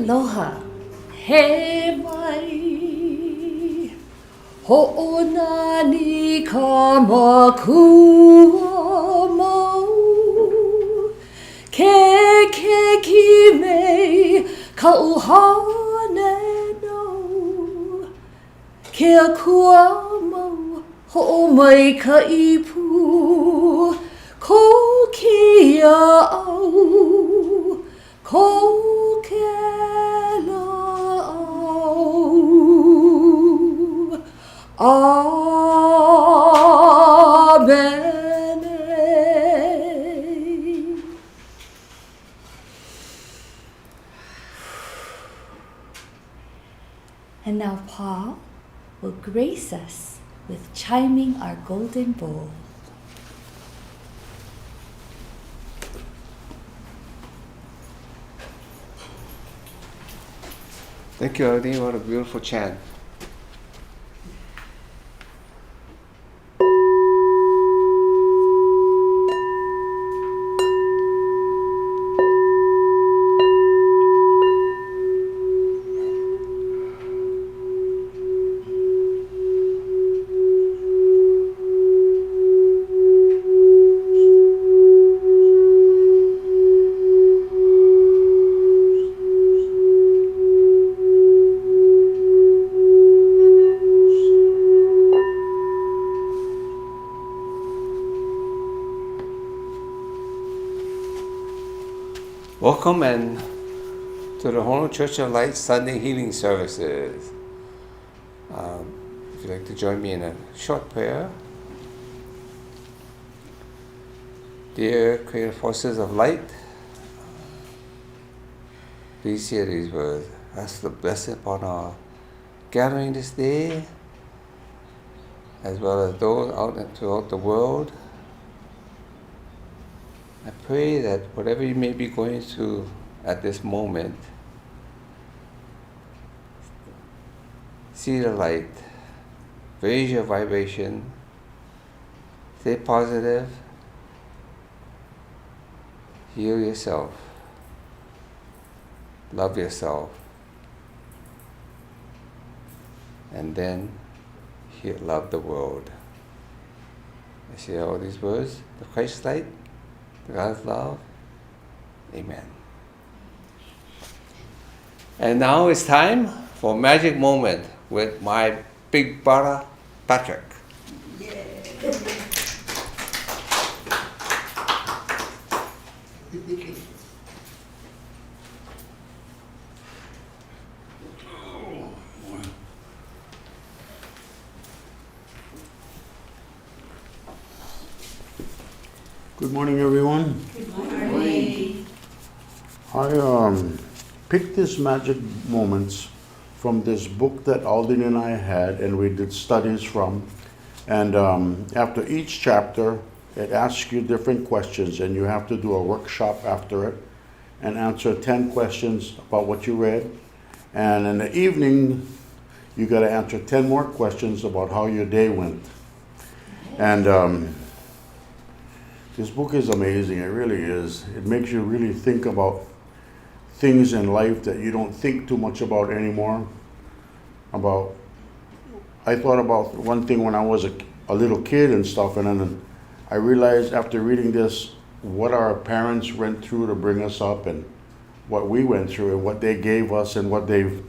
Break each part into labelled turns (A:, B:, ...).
A: Aloha. He mai. Ho'onani ka makua mau. Ke ki mei ka uhane no. Ke akua mau ho'o mai ka ipu. Ko kia au. Ko ke la au. Amen. And now Paul will grace us with chiming our golden bowl.
B: Thank you, Arlene. What a beautiful chant. Welcome and to the Honolulu Church of Light Sunday Healing Services. If you'd like to join me in a short prayer. Dear creative forces of light, please hear these words. Ask the blessing upon our gathering this day, as well as those out and throughout the world. I pray that whatever you may be going through at this moment, see the light, raise your vibration, stay positive, heal yourself, love yourself, and then love the world. I say all these words, the Christ light, God's love. Amen. And now it's time for Magic Moment with my big brother, Patrick.
C: Yeah.
D: Good morning, everyone.
C: Good morning.
D: I picked this magic moments from this book that Aldin and I had, and we did studies from. And after each chapter, it asks you different questions, and you have to do a workshop after it and answer 10 questions about what you read. And in the evening, you got to answer 10 more questions about how your day went. And this book is amazing, it really is. It makes you really think about things in life that you don't think too much about anymore. I thought about one thing when I was a little kid and stuff, and then I realized after reading this what our parents went through to bring us up, and what we went through, and what they gave us, and what they've,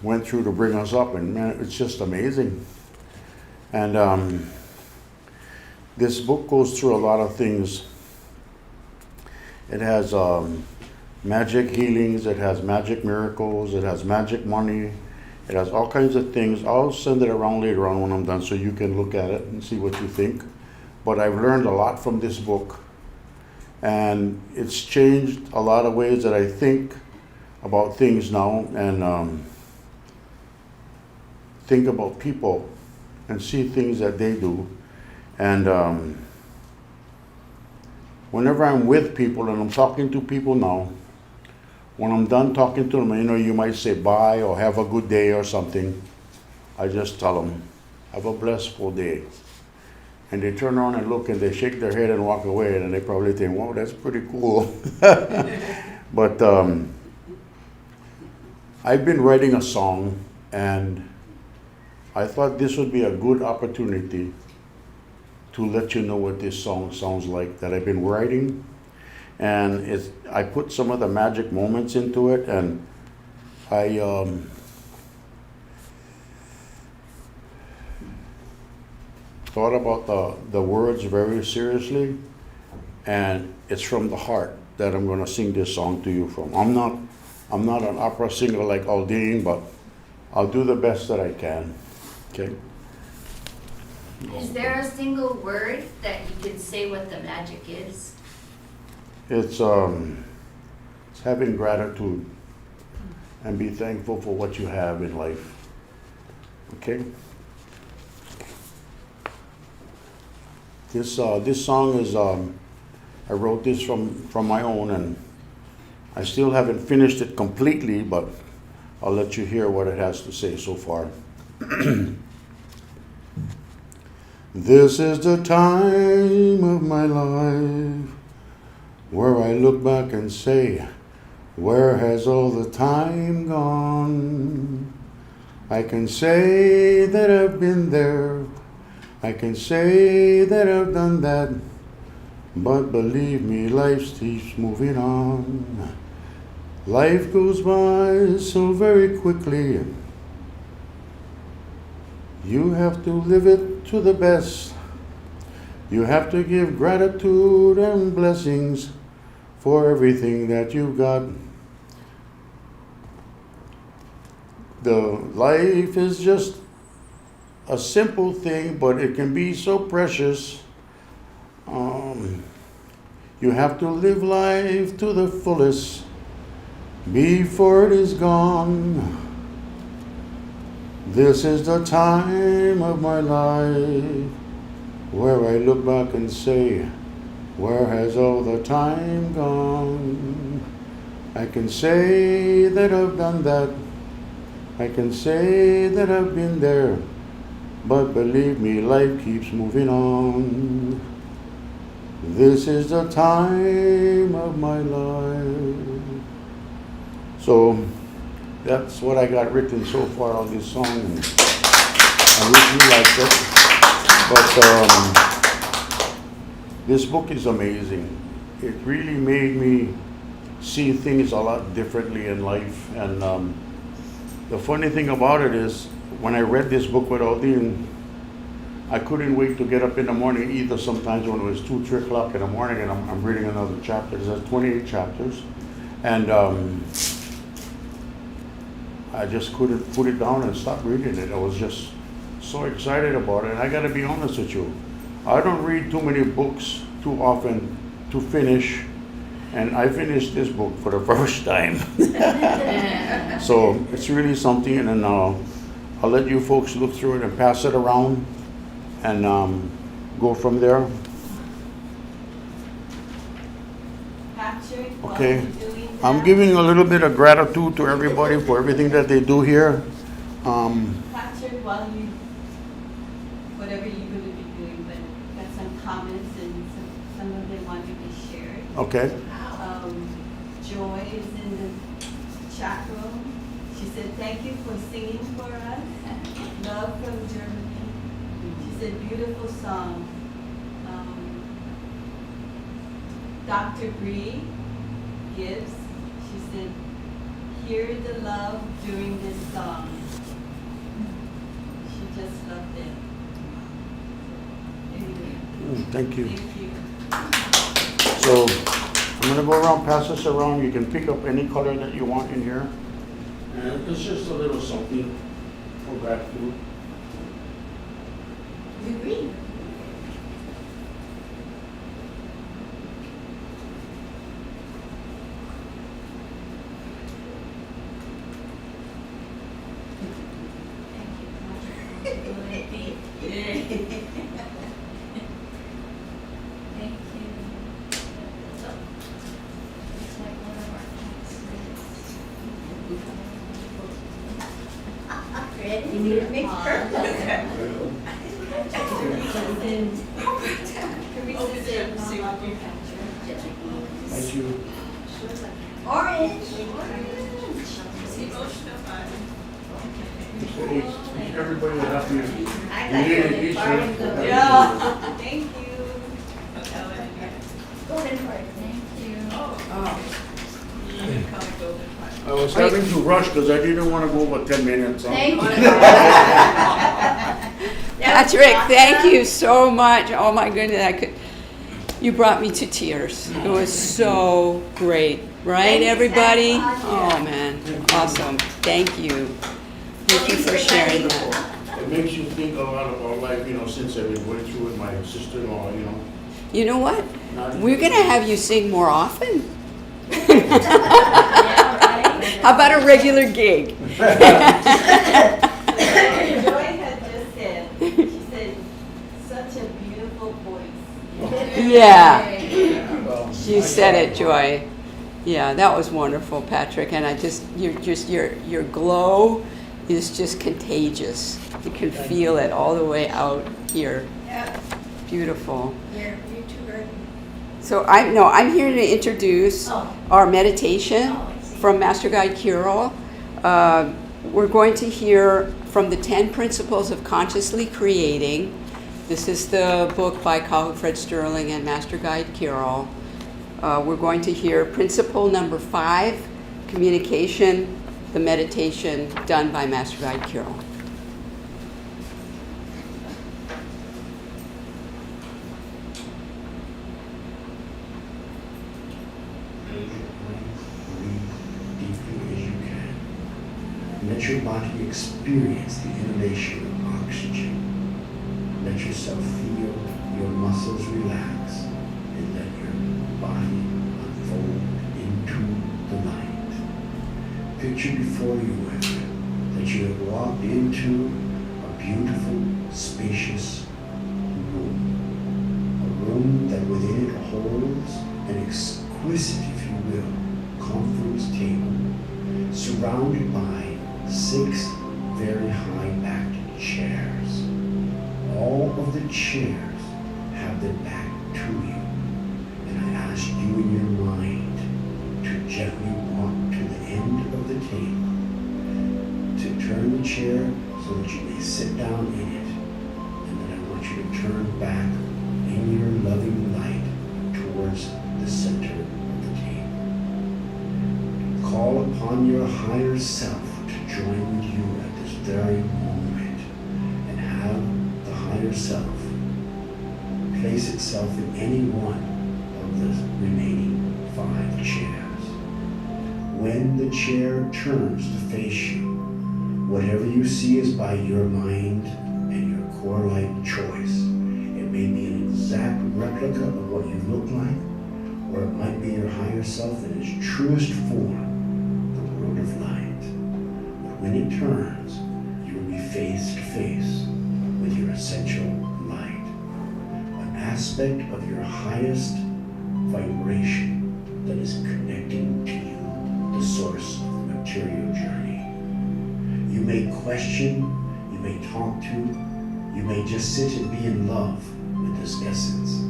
D: went through to bring us up, and man, it's just amazing. And this book goes through a lot of things. It has magic healings, it has magic miracles, it has magic money, it has all kinds of things. I'll send it around later on when I'm done so you can look at it and see what you think. But I've learned a lot from this book, and it's changed a lot of ways that I think about things now, and think about people and see things that they do. And whenever I'm with people and I'm talking to people now, when I'm done talking to them, you might say bye or have a good day or something. I just tell them, have a blissful day. And they turn around and look and they shake their head and walk away, and they probably think, wow, that's pretty cool. But I've been writing a song, and I thought this would be a good opportunity to let you know what this song sounds like that I've been writing. And I put some of the magic moments into it, and I thought about the words very seriously, and it's from the heart that I'm going to sing this song to you from. I'm not an opera singer like Aldine, but I'll do the best that I can. Okay.
E: Is there a single word that you can say what the magic is?
D: It's having gratitude and be thankful for what you have in life. Okay. This song is I wrote this from my own, and I still haven't finished it completely, but I'll let you hear what it has to say so far. This is the time of my life where I look back and say, where has all the time gone? I can say that I've been there, I can say that I've done that, but believe me, life keeps moving on. Life goes by so very quickly. You have to live it to the best. You have to give gratitude and blessings for everything that you've got. The life is just a simple thing, but it can be so precious. You have to live life to the fullest before it is gone. This is the time of my life where I look back and say, where has all the time gone? I can say that I've done that. I can say that I've been there. But believe me, life keeps moving on. This is the time of my life. So that's what I got written so far on this song, and I wish you liked it. But this book is amazing. It really made me see things a lot differently in life. And the funny thing about it is, when I read this book with Aldine, I couldn't wait to get up in the morning either. Sometimes when it was 2, 3 o'clock in the morning and I'm reading another chapter. There's 28 chapters. And I just couldn't put it down and stop reading it. I was just so excited about it. And I got to be honest with you, I don't read too many books too often to finish. And I finished this book for the first time. So it's really something. And then I'll let you folks look through it and pass it around and go from there.
C: Patrick, while
D: Okay.
C: you're doing that,
D: I'm giving a little bit of gratitude to everybody for everything that they do here.
C: Patrick, whatever you're going to be doing, but got some comments and some of them want to be shared.
D: Okay.
C: Joy is in the chat room. She said, thank you for singing for us. Love from Germany. She said, beautiful song. Dr. Bree Gibbs, she said, hear the love during this song. She just loved it. Anyway,
D: Thank you.
C: thank you.
D: So I'm gonna go around, pass this around. You can pick up any color that you want in here. And it's just a little something for gratitude.
E: You agree? Thank you. So, looks like one of our cats. Ready? You need to make
D: Thank you.
E: Orange.
D: Everybody will help you.
C: I got
D: Yeah,
C: golden
D: each
C: part.
D: one.
C: Yeah, thank you.
E: Golden part, thank you.
D: I was having to rush because I didn't want to go over 10 minutes.
E: Thank you.
F: Patrick, thank you so much. Oh my goodness, you brought me to tears. It was so great, right, everybody? Oh man, awesome. Thank you. Thank you for sharing that.
D: It makes you think a lot about life, since I've been going through with my sister-in-law,
F: You know what? We're gonna have you sing more often. How about a regular gig?
C: Joy had just said, she said, such a beautiful voice.
F: Yeah, you said it, Joy. Yeah, that was wonderful, Patrick. And your glow is just contagious. You can feel it all the way out here. Beautiful.
E: You too are.
F: So I'm here to introduce our meditation from Master Guide Kirill. We're going to hear from the 10 Principles of Consciously Creating. This is the book by Kahu Fred Sterling and Master Guide Kirill. We're going to hear principle number 5, communication, the meditation done by Master Guide Kirill.
G: Let your body experience the inhalation of oxygen. Let yourself feel your muscles relax and let your body unfold into the light. Picture before you that you have walked into a beautiful, spacious room. A room that within it holds an exquisite, if you will, conference table surrounded by 6 very high-backed chairs. All of the chairs have their back to you, and I ask you in your mind to gently walk to the end of the table, to turn the chair so that you may sit down in it, and then I want you to turn back in your loving light towards the center of the table. Call upon your higher self to join with you at this very moment and have the higher self place itself in any one of the remaining 5 chairs. When the chair turns to face you, whatever you see is by your mind and your core light choice. It may be an exact replica of what you look like, or it might be your higher self in its truest form, the world of light. When it turns, you will be face to face with your essential light, an aspect of your highest vibration that is connecting to you, the source of the material journey. You may question, you may talk to, you may just sit and be in love with this essence.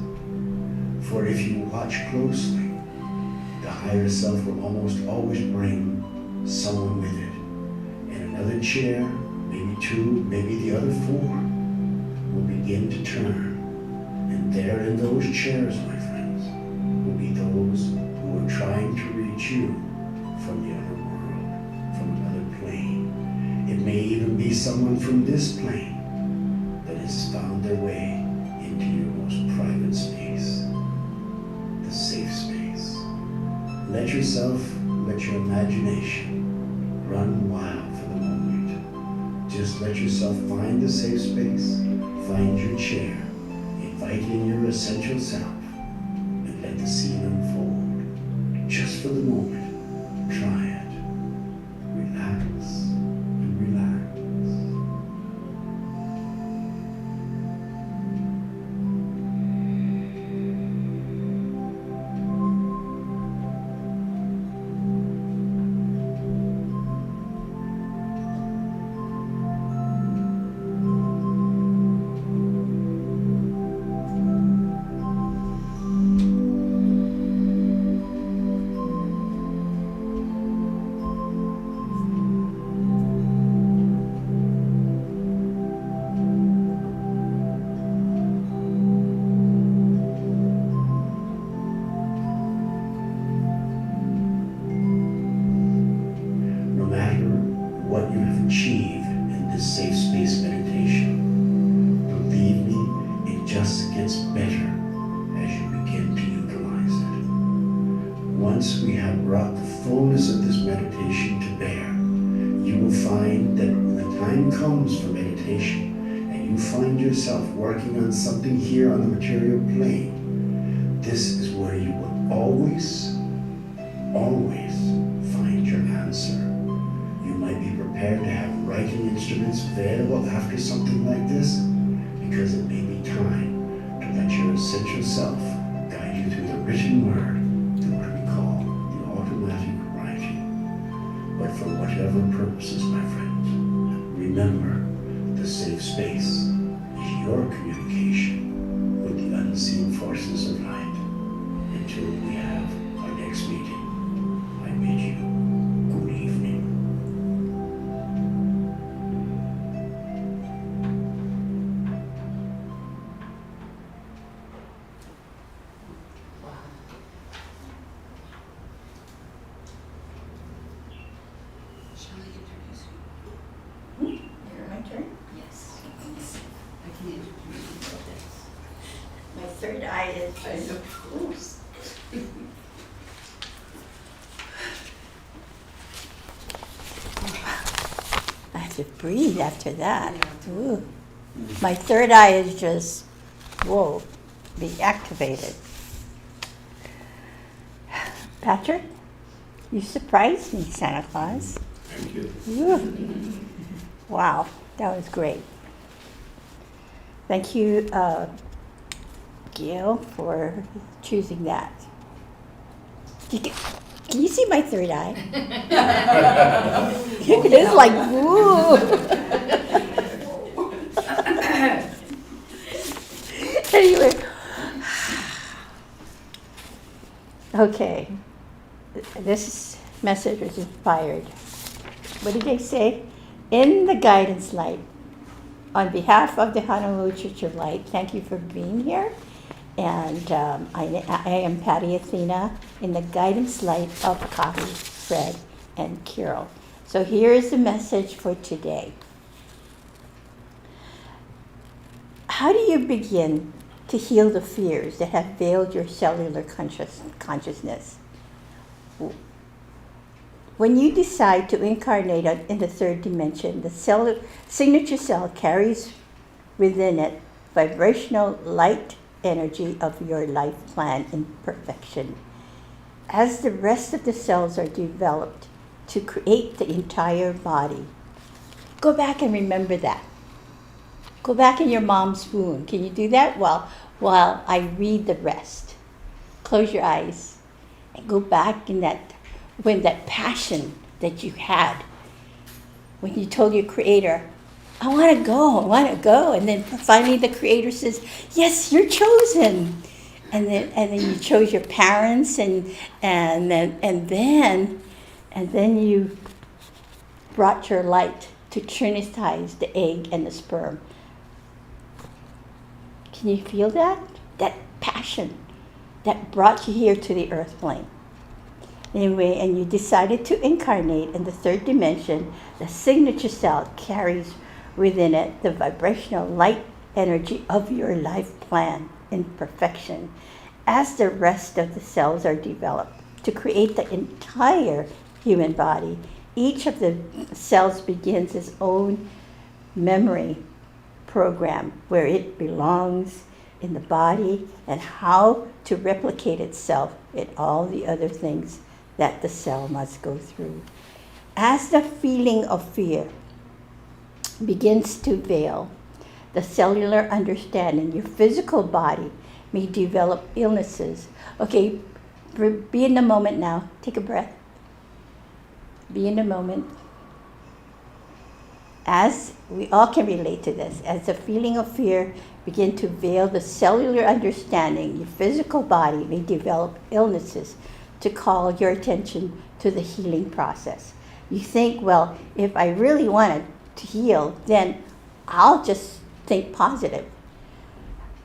G: For if you watch closely, the higher self will almost always bring someone with it. Another chair, maybe 2, maybe the other 4, will begin to turn. And there in those chairs, my friends, will be those who are trying to reach you from the other world, from another plane. It may even be someone from this plane that has found their way into your most private space, the safe space. Let yourself, let your imagination run wild. Just let yourself find the safe space, find your chair, invite in your essential self, and let the scene unfold. Just for the moment, try it. Relax and relax. this safe space meditation. Believe me, it just gets better as you begin to utilize it. Once we have brought the fullness of this meditation to bear, you will find that when the time comes for meditation and you find yourself working on something here on the material plane, this is where you will always find your answer. You might be prepared to have writing instruments available after something like this, because it may be time to let your essential self guide you through the written word, through what we call the automatic writing. But for whatever purposes, my friends, remember, the safe space is your communication with the unseen forces of light. Until we have our next meeting, I bid you good evening.
F: Shall I introduce you?
C: My turn?
F: Yes. I can introduce you like this.
C: My third eye is closed.
H: I have to breathe after that. Ooh. My third eye is just, whoa, be activated. Patrick, you surprised me, Santa Claus.
D: Thank you.
H: Ooh. Wow, that was great. Thank you, Gail, for choosing that. Can you see my third eye? It's like, woo. Anyway. Okay. This message was inspired. What did they say? In the guidance light, on behalf of the Honolulu Church of Light, thank you for being here. And I am Patty Athena in the guidance light of Kahi, Fred, and Kirill. So here is the message for today. How do you begin to heal the fears that have veiled your cellular consciousness? When you decide to incarnate in the third dimension, the signature cell carries within it vibrational light energy of your life plan in perfection. As the rest of the cells are developed to create the entire body. Go back and remember that. Go back in your mom's womb. Can you do that? While I read the rest. Close your eyes and go back in when that passion that you had, when you told your creator, I want to go. And then finally the creator says, yes, you're chosen. And then you chose your parents and then you brought your light to trinitize the egg and the sperm. Can you feel that? That passion that brought you here to the earth plane. Anyway, and you decided to incarnate in the third dimension. The signature cell carries within it the vibrational light energy of your life plan in perfection. As the rest of the cells are developed to create the entire human body, each of the cells begins its own memory program where it belongs in the body and how to replicate itself in all the other things that the cell must go through. As the feeling of fear begins to veil the cellular understanding, your physical body may develop illnesses. Okay, be in the moment now. Take a breath. Be in the moment. As we all can relate to this, as the feeling of fear begin to veil the cellular understanding, your physical body may develop illnesses to call your attention to the healing process. You think, well, if I really wanted to heal, then I'll just think positive.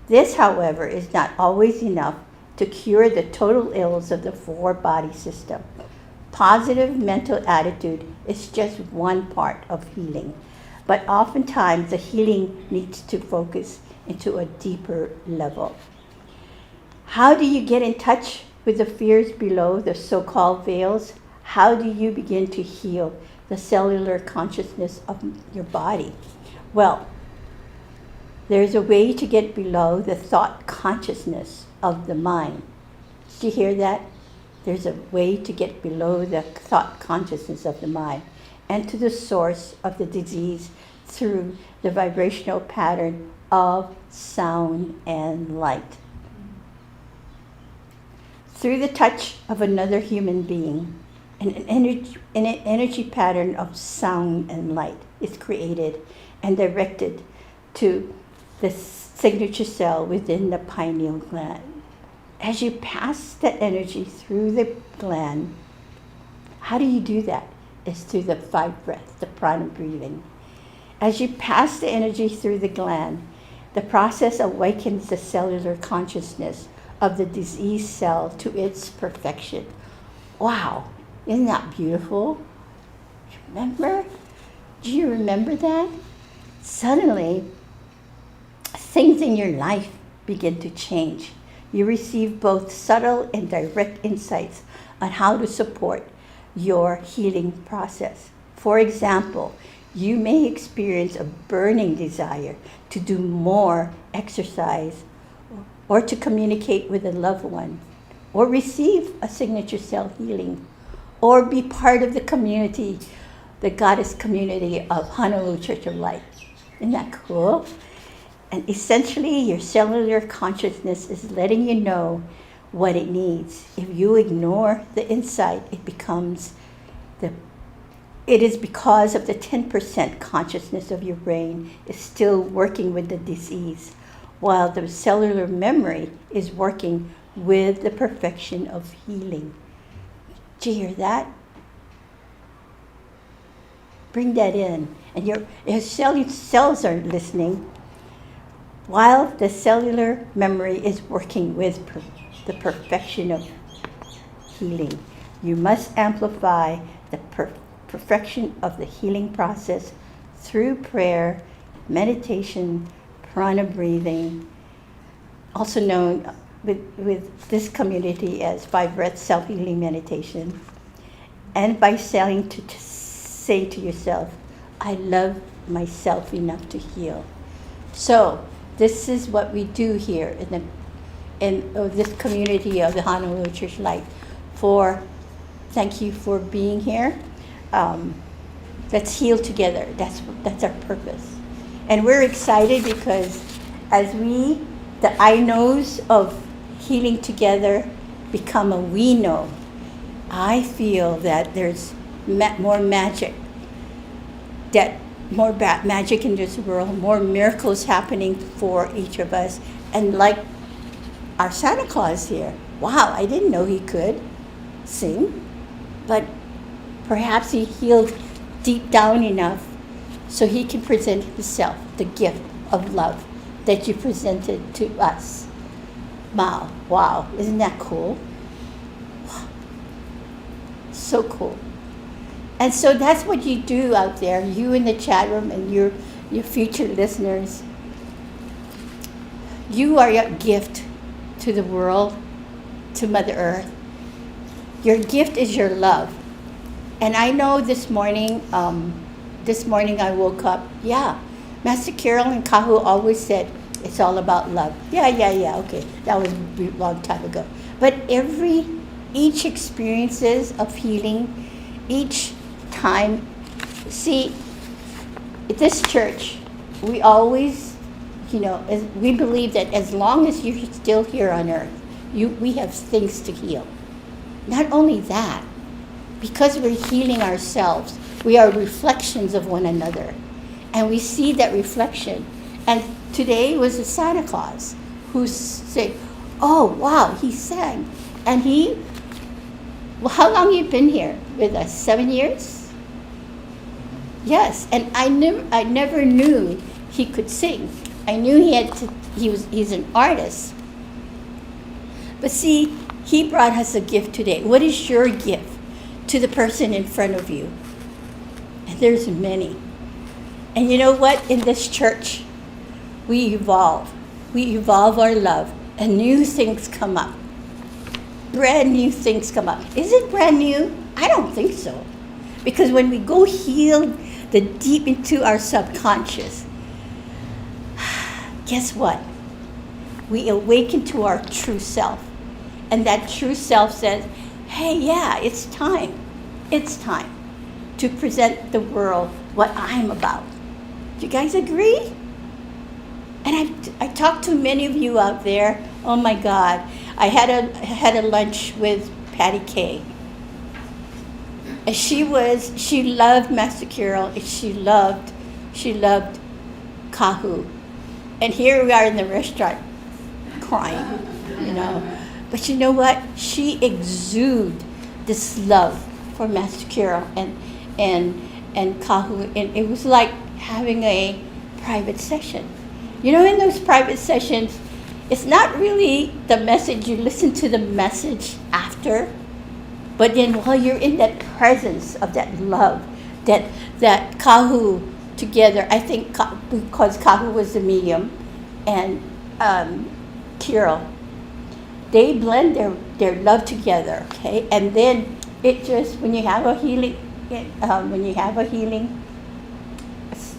H: This, however, is not always enough to cure the total ills of the four-body system. Positive mental attitude is just one part of healing. but oftentimes the healing needs to focus into a deeper level. How do you get in touch with the fears below, the so-called veils? How do you begin to heal the cellular consciousness of your body? Well, there's a way to get below the thought consciousness of the mind. Did you hear that? There's a way to get below the thought consciousness of the mind and to the source of the disease through the vibrational pattern of sound and light. Through the touch of another human being, an energy pattern of sound and light is created and directed to the signature cell within the pineal gland. As you pass that energy through the gland, how do you do that? It's through the 5 breaths, the prana breathing. As you pass the energy through the gland, the process awakens the cellular consciousness of the diseased cell to its perfection. Wow, isn't that beautiful? Remember? Do you remember that? Suddenly, things in your life begin to change. You receive both subtle and direct insights on how to support your healing process. For example, you may experience a burning desire to do more exercise or to communicate with a loved one, or receive a signature cell healing, or be part of the community, the goddess community of Honolulu Church of Light. Isn't that cool? And essentially, your cellular consciousness is letting you know what it needs. If you ignore the insight, it is because of the 10% consciousness of your brain is still working with the disease, while the cellular memory is working with the perfection of healing. Did you hear that? Bring that in. And your cells are listening, while the cellular memory is working with the perfection of healing. You must amplify the perfection of the healing process through prayer, meditation, prana breathing, also known with this community as 5 breath self-healing meditation, and by saying to yourself, I love myself enough to heal. So this is what we do here in this community of the Honolulu Church Light. Thank you for being here. Let's heal together. That's our purpose. And we're excited because as the I knows of healing together become a we know, I feel that there's more magic, magic in this world, more miracles happening for each of us. And like our Santa Claus here, wow, I didn't know he could sing, but perhaps he healed deep down enough so he can present himself, the gift of love that you presented to us. Wow, isn't that cool? Wow. So cool. And so that's what you do out there, you in the chat room and your future listeners. You are a gift to the world, to Mother Earth. Your gift is your love. And I know this morning I woke up, Master Carol and Kahu always said, it's all about love. Yeah, okay, that was a long time ago. But each experiences of healing, each time, see, at this church, we always, we believe that as long as you're still here on earth, we have things to heal. Not only that, because we're healing ourselves, we are reflections of one another. And we see that reflection. And today was a Santa Claus who said, oh, wow, he sang. And how long you been here with us? 7 years? Yes, and I never knew he could sing. I knew he's an artist. But see, he brought us a gift today. What is your gift to the person in front of you? And there's many. And you know what? In this church, we evolve. We evolve our love, and new things come up. Brand new things come up. Is it brand new? I don't think so. Because when we go heal the deep into our subconscious, guess what? We awaken to our true self. And that true self says, hey, yeah, it's time. It's time to present the world what I'm about. Do you guys agree? And I talked to many of you out there. Oh my God. I had a lunch with Patty Kay. And she loved Master Carol, and she loved Kahu. And here we are in the restaurant crying, you know. But you know what? She exuded this love for Master Carol and Kahu, and it was like having a private session. You know, in those private sessions, it's not really the message. You listen to the message after, but then while you're in that presence of that love, that Kahu together, I think because Kahu was the medium, and Kirill, they blend their love together, okay? And then it just, when you have a healing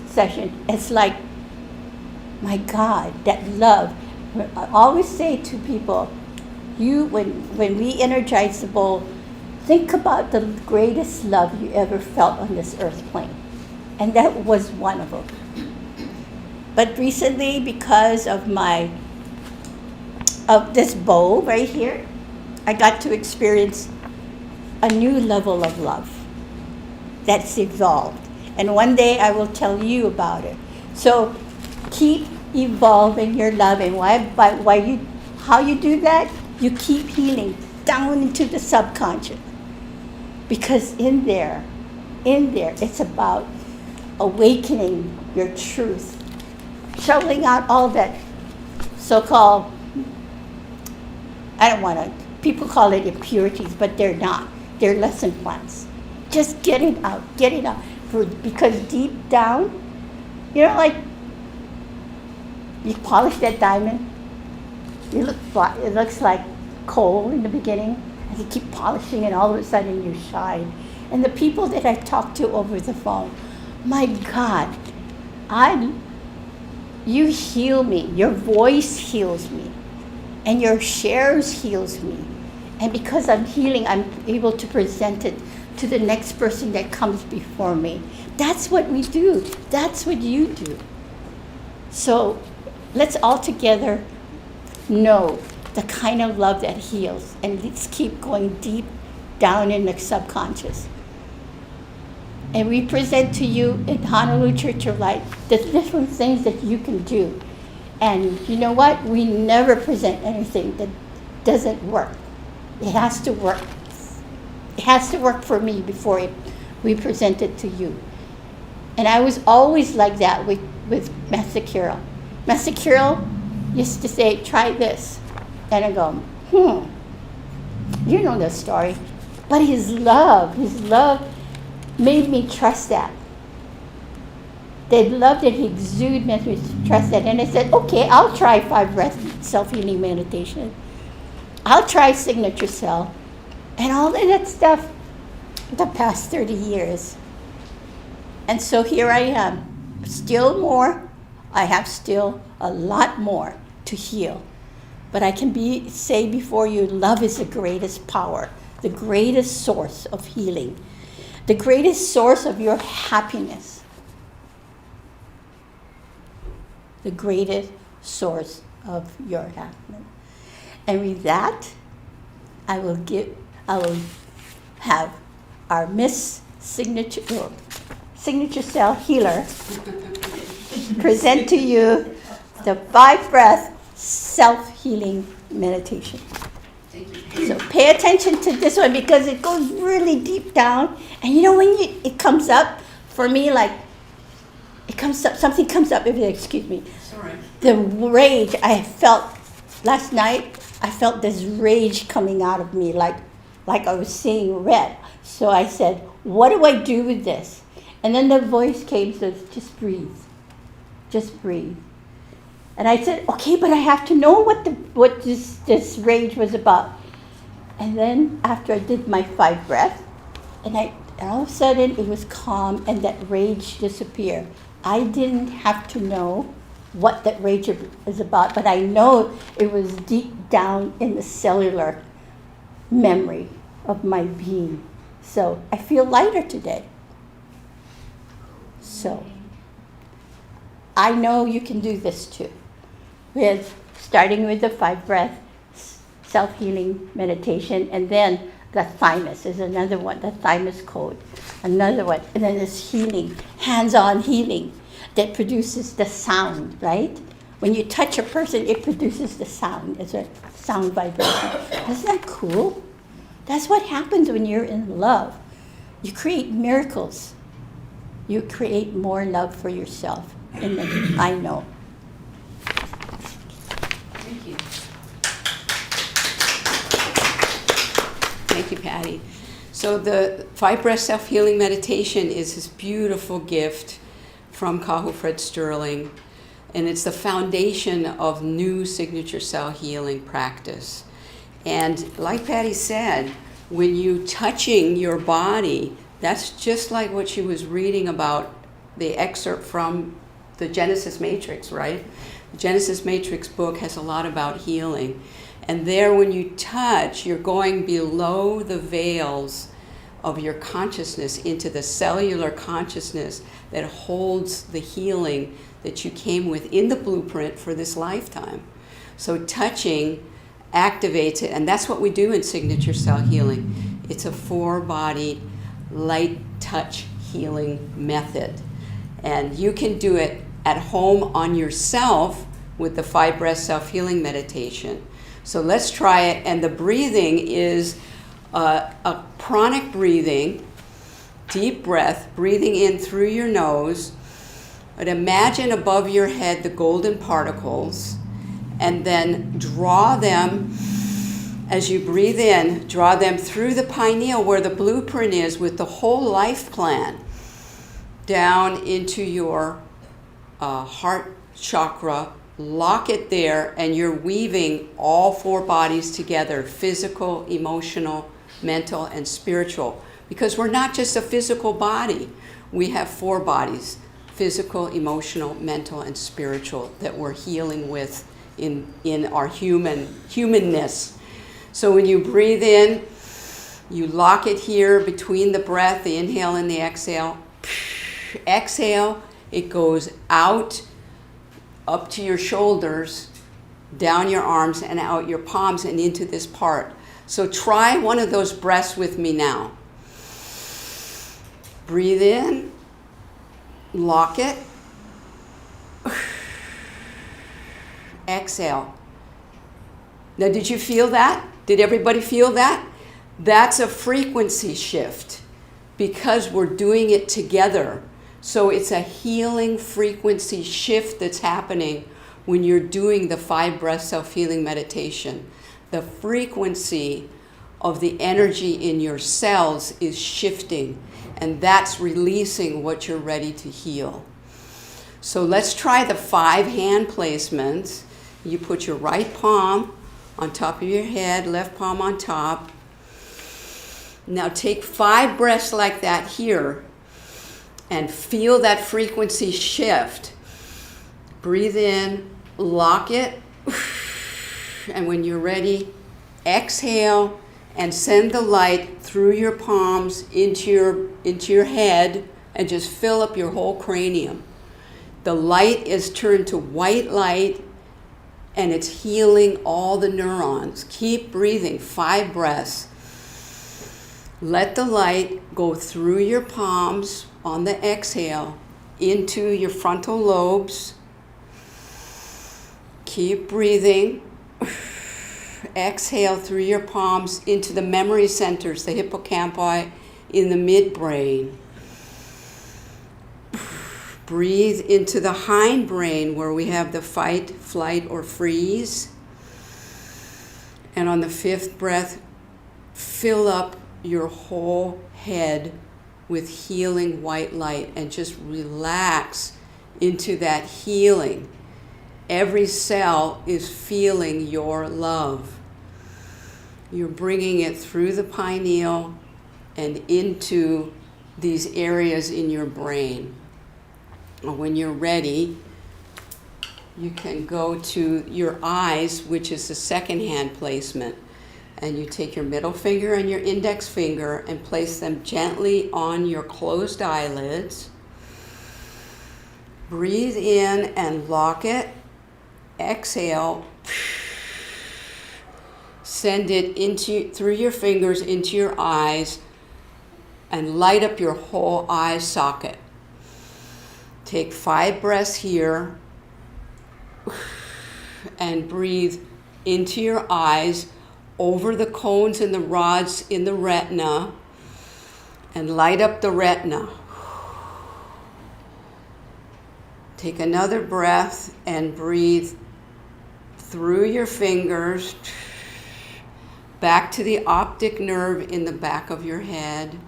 H: session, it's like, my God, that love. I always say to people, when we energize the bowl, think about the greatest love you ever felt on this earth plane. And that was one of them. But recently, because of this bowl right here, I got to experience a new level of love that's evolved. And one day I will tell you about it. So keep evolving your love, and how you do that? You keep healing down into the subconscious. Because in there, it's about awakening your truth, shoveling out all that so-called, people call it impurities, but they're not. They're lesson plans. Just get it out. Because deep down, you know, like, you polish that diamond, it looks like coal in the beginning, and you keep polishing, and all of a sudden you shine. And the people that I talk to over the phone, my God, you heal me. Your voice heals me, and your shares heals me. And because I'm healing, I'm able to present it to the next person that comes before me. That's what we do. That's what you do. So let's all together know the kind of love that heals, and let's keep going deep down in the subconscious. And we present to you in Honolulu Church of Light the different things that you can do. And you know what? We never present anything that doesn't work. It has to work. It has to work for me before we present it to you. And I was always like that with Master Carol. Master Carol used to say, try this. And I go, you know the story. But his love made me trust that. The love that he exuded made me trust that. And I said, okay, I'll try 5 breath self-healing meditation. I'll try signature cell. And all of that stuff the past 30 years. And so here I am. Still more. I have still a lot more to heal. But I can say before you, love is the greatest power, the greatest source of healing, the greatest source of your happiness, the greatest source of your happiness. And with that, I will have our Miss Signature Cell Healer present to you the 5 breath self-healing meditation. So pay attention to this one because it goes really deep down. And you know when it comes up, for me, like, it comes up, something comes up, excuse me.
F: Sorry.
H: The rage I felt last night, I felt this rage coming out of me like I was seeing red. So I said, what do I do with this? And then the voice came, says, just breathe. Just breathe. And I said, okay, but I have to know what this rage was about. And then after I did my 5 breaths, and all of a sudden it was calm and that rage disappeared. I didn't have to know what that rage is about, but I know it was deep down in the cellular memory of my being. So I feel lighter today. So I know you can do this too. Starting with the 5 breath self-healing meditation, and then the thymus is another one, the thymus code, another one, and then this healing, hands-on healing that produces the sound, right? When you touch a person, it produces the sound. It's a sound vibration. Isn't that cool? That's what happens when you're in love. You create miracles. You create more love for yourself. And then I know.
F: Thank you. Thank you, Patty. So the 5 breath self-healing meditation is this beautiful gift from Kahu Fred Sterling, and it's the foundation of new signature cell healing practice. And like Patty said, when you touching your body, that's just like what she was reading about, the excerpt from the Genesis Matrix, right? The Genesis Matrix book has a lot about healing. And there, when you touch, you're going below the veils of your consciousness into the cellular consciousness that holds the healing that you came with in the blueprint for this lifetime. So touching activates it, and that's what we do in signature cell healing. It's a 4-body light touch healing method. And you can do it at home on yourself with the 5 breath self-healing meditation. So let's try it. And the breathing is a pranic breathing, deep breath, breathing in through your nose. But imagine above your head the golden particles, and then draw them, as you breathe in, draw them through the pineal where the blueprint is with the whole life plan, down into your heart chakra. Lock it there, and you're weaving all 4 bodies together, physical, emotional, mental, and spiritual. Because we're not just a physical body. We have 4 bodies, physical, emotional, mental, and spiritual, that we're healing with in our humanness. So when you breathe in, you lock it here between the breath, the inhale and the exhale. Exhale, it goes out, up to your shoulders, down your arms, and out your palms and into this part. So try one of those breaths with me now. Breathe in, lock it, exhale. Now, did you feel that? Did everybody feel that? That's a frequency shift because we're doing it together. So it's a healing frequency shift that's happening when you're doing the 5 breath self-healing meditation. The frequency of the energy in your cells is shifting, and that's releasing what you're ready to heal. So let's try the 5 hand placements. You put your right palm on top of your head, left palm on top. Now take 5 breaths like that here and feel that frequency shift. Breathe in, lock it, and when you're ready, exhale and send the light through your palms into your head and just fill up your whole cranium. The light is turned to white light, and it's healing all the neurons. Keep breathing, 5 breaths. Let the light go through your palms on the exhale into your frontal lobes. Keep breathing. Exhale through your palms into the memory centers, the hippocampi in the midbrain. Breathe into the hindbrain where we have the fight, flight, or freeze. And on the 5th breath, fill up your whole head with healing white light, and just relax into that healing. Every cell is feeling your love. You're bringing it through the pineal and into these areas in your brain. When you're ready, you can go to your eyes, which is the second hand placement. And you take your middle finger and your index finger and place them gently on your closed eyelids. Breathe in and lock it. Exhale. Send it through your fingers into your eyes and light up your whole eye socket. Take 5 breaths here and breathe into your eyes, over the cones and the rods in the retina, and light up the retina. Take another breath and breathe through your fingers back to the optic nerve in the back of your head.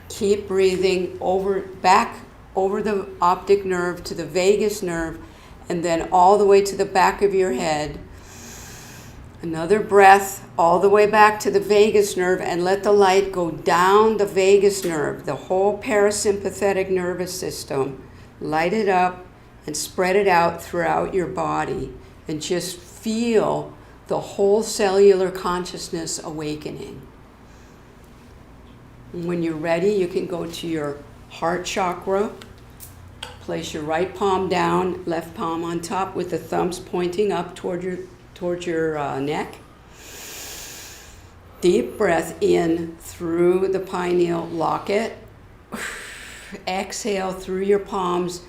F: Keep breathing back over the optic nerve to the vagus nerve, and then all the way to the back of your head. Another breath all the way back to the vagus nerve, and let the light go down the vagus nerve, the whole parasympathetic nervous system. Light it up and spread it out throughout your body, and just feel the whole cellular consciousness awakening. When you're ready, you can go to your heart chakra. Place your right palm down, left palm on top, with the thumbs pointing up toward your neck. Deep breath in through the pineal, lock it. Exhale through your palms.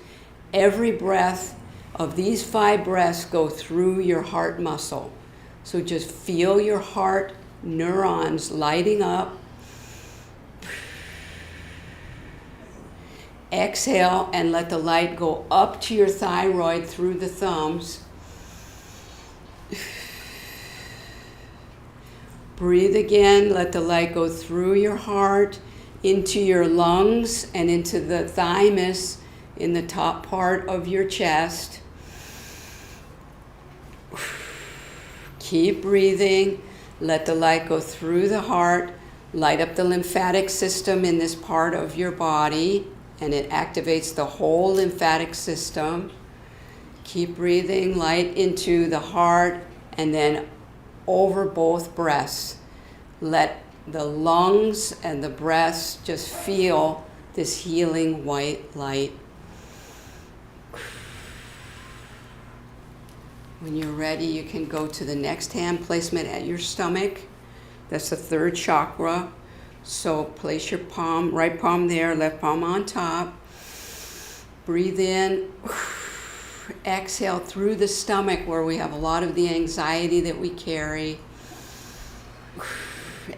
F: Every breath of these 5 breaths go through your heart muscle. So just feel your heart neurons lighting up. Exhale and let the light go up to your thyroid through the thumbs. Breathe again, let the light go through your heart, into your lungs, and into the thymus in the top part of your chest. Keep breathing, let the light go through the heart, light up the lymphatic system in this part of your body, and it activates the whole lymphatic system. Keep breathing, light into the heart, and then over both breasts. Let the lungs and the breasts just feel this healing white light. When you're ready, you can go to the next hand placement at your stomach. That's the 3rd chakra. So place your palm, right palm there, left palm on top. Breathe in. Exhale through the stomach, where we have a lot of the anxiety that we carry.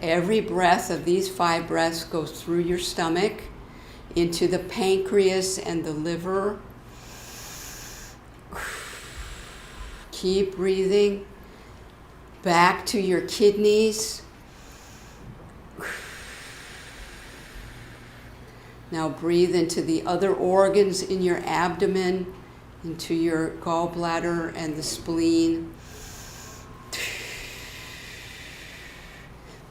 F: Every breath of these 5 breaths goes through your stomach, into the pancreas and the liver. Keep breathing. Back to your kidneys. Now breathe into the other organs in your abdomen, into your gallbladder and the spleen.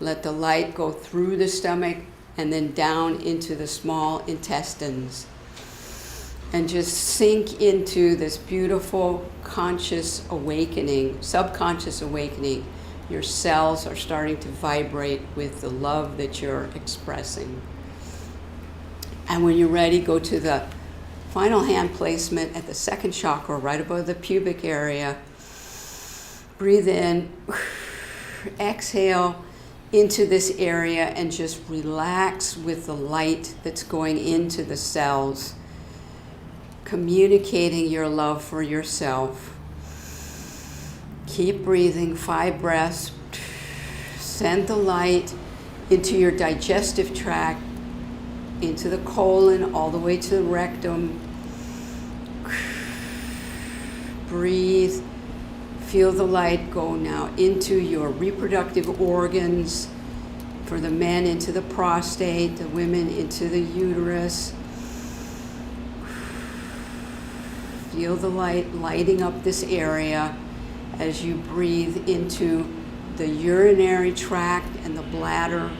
F: Let the light go through the stomach and then down into the small intestines. And just sink into this beautiful conscious awakening, subconscious awakening. Your cells are starting to vibrate with the love that you're expressing. And when you're ready, go to the final hand placement at the 2nd chakra, right above the pubic area. Breathe in, exhale into this area, and just relax with the light that's going into the cells, communicating your love for yourself. Keep breathing, 5 breaths. Send the light into your digestive tract, into the colon, all the way to the rectum. Breathe. Feel the light go now into your reproductive organs, For the men, into the prostate, the women into the uterus. Feel the light lighting up this area as you breathe into the urinary tract and the bladder.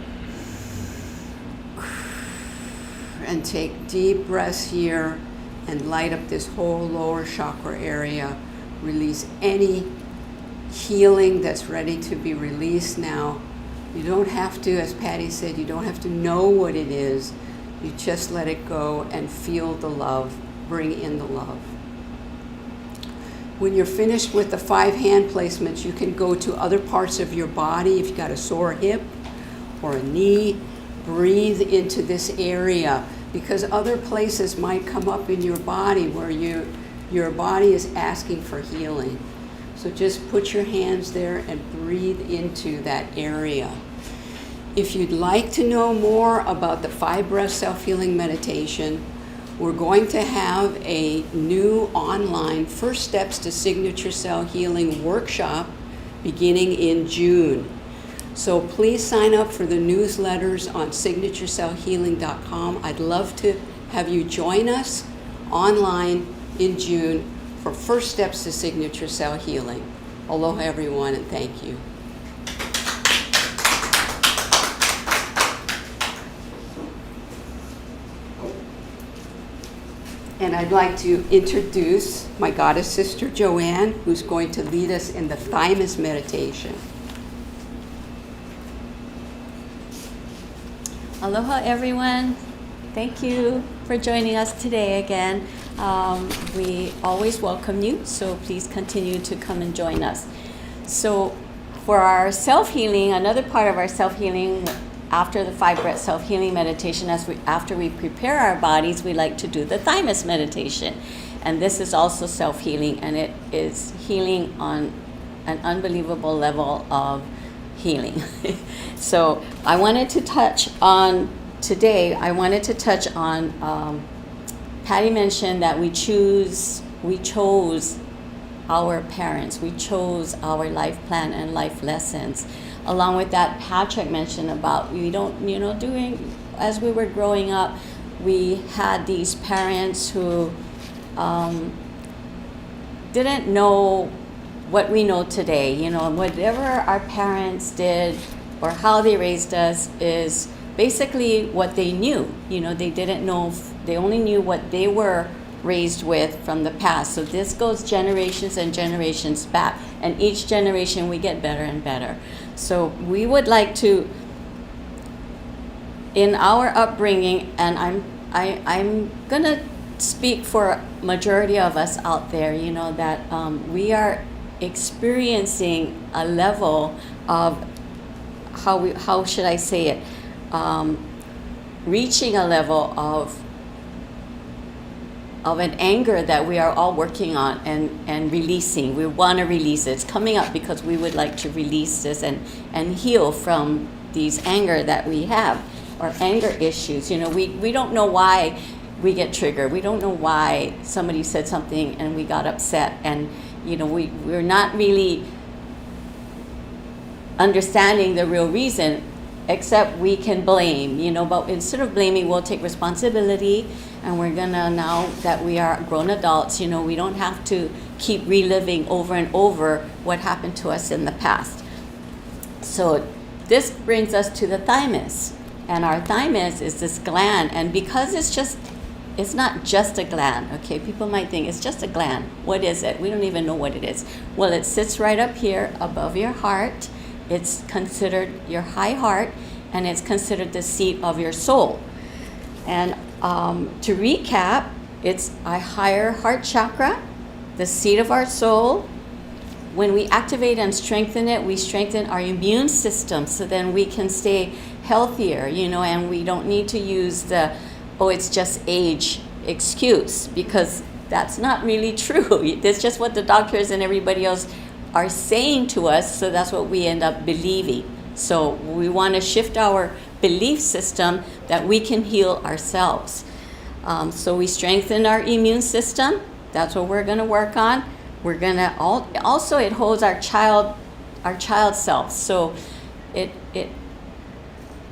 F: And take deep breaths here and light up this whole lower chakra area. Release any healing that's ready to be released now. You don't have to, as Patty said, you don't have to know what it is. You just let it go and feel the love. Bring in the love. When you're finished with the 5 hand placements, you can go to other parts of your body. If you've got a sore hip or a knee, breathe into this area, because other places might come up in your body where your body is asking for healing. So just put your hands there and breathe into that area. If you'd like to know more about the 5 breath self-healing meditation, we're going to have a new online First Steps to Signature Cell Healing workshop beginning in June. So please sign up for the newsletters on signaturecellhealing.com. I'd love to have you join us online in June for First Steps to Signature Cell Healing. Aloha everyone, and thank you. And I'd like to introduce my goddess sister Joanne, who's going to lead us in the thymus meditation.
I: Aloha everyone. Thank you for joining us today again. We always welcome you, so please continue to come and join us. So for our self-healing, another part of our self-healing after the 5 breath self-healing meditation, after we prepare our bodies, we like to do the thymus meditation. And this is also self-healing, and it is healing on an unbelievable level of healing. So I wanted to touch on Patty mentioned that we chose our parents, we chose our life plan and life lessons. Along with that, Patrick mentioned about as we were growing up, we had these parents who didn't know what we know today. Whatever our parents did or how they raised us is basically what they knew. They didn't know, they only knew what they were raised with from the past. So this goes generations and generations back, and each generation we get better and better. So we would like to, in our upbringing, and I'm gonna speak for majority of us out there, that we are experiencing a level of how should I say it, reaching a level of an anger that we are all working on and releasing. We want to release it. It's coming up because we would like to release this and heal from these anger that we have, or anger issues. We don't know why we get triggered. We don't know why somebody said something and we got upset, and we're not really understanding the real reason, except we can blame, but instead of blaming, we'll take responsibility, and we're gonna, now that we are grown adults, we don't have to keep reliving over and over what happened to us in the past. So this brings us to the thymus, and our thymus is this gland, and because it's not just a gland, okay? People might think it's just a gland. What is it? We don't even know what it is. Well, it sits right up here above your heart. It's considered your high heart, and it's considered the seat of your soul. And to recap, it's a higher heart chakra, the seat of our soul. When we activate and strengthen it, we strengthen our immune system, so then we can stay healthier, and we don't need to use the, it's just age excuse, because that's not really true. That's just what the doctors and everybody else are saying to us, so that's what we end up believing. So we want to shift our belief system that we can heal ourselves. So we strengthen our immune system. That's what we're going to work on. We're going to also, it holds our child self. So it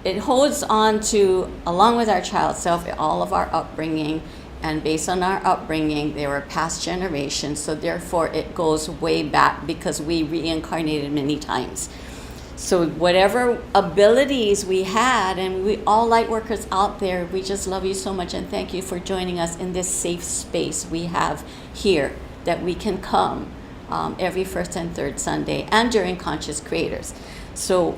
I: it holds on to, along with our child self, all of our upbringing. And based on our upbringing, they were past generations. So therefore, it goes way back because we reincarnated many times. So whatever abilities we had, and we all light workers out there, we just love you so much and thank you for joining us in this safe space we have here that we can come every first and third Sunday and during Conscious Creators. So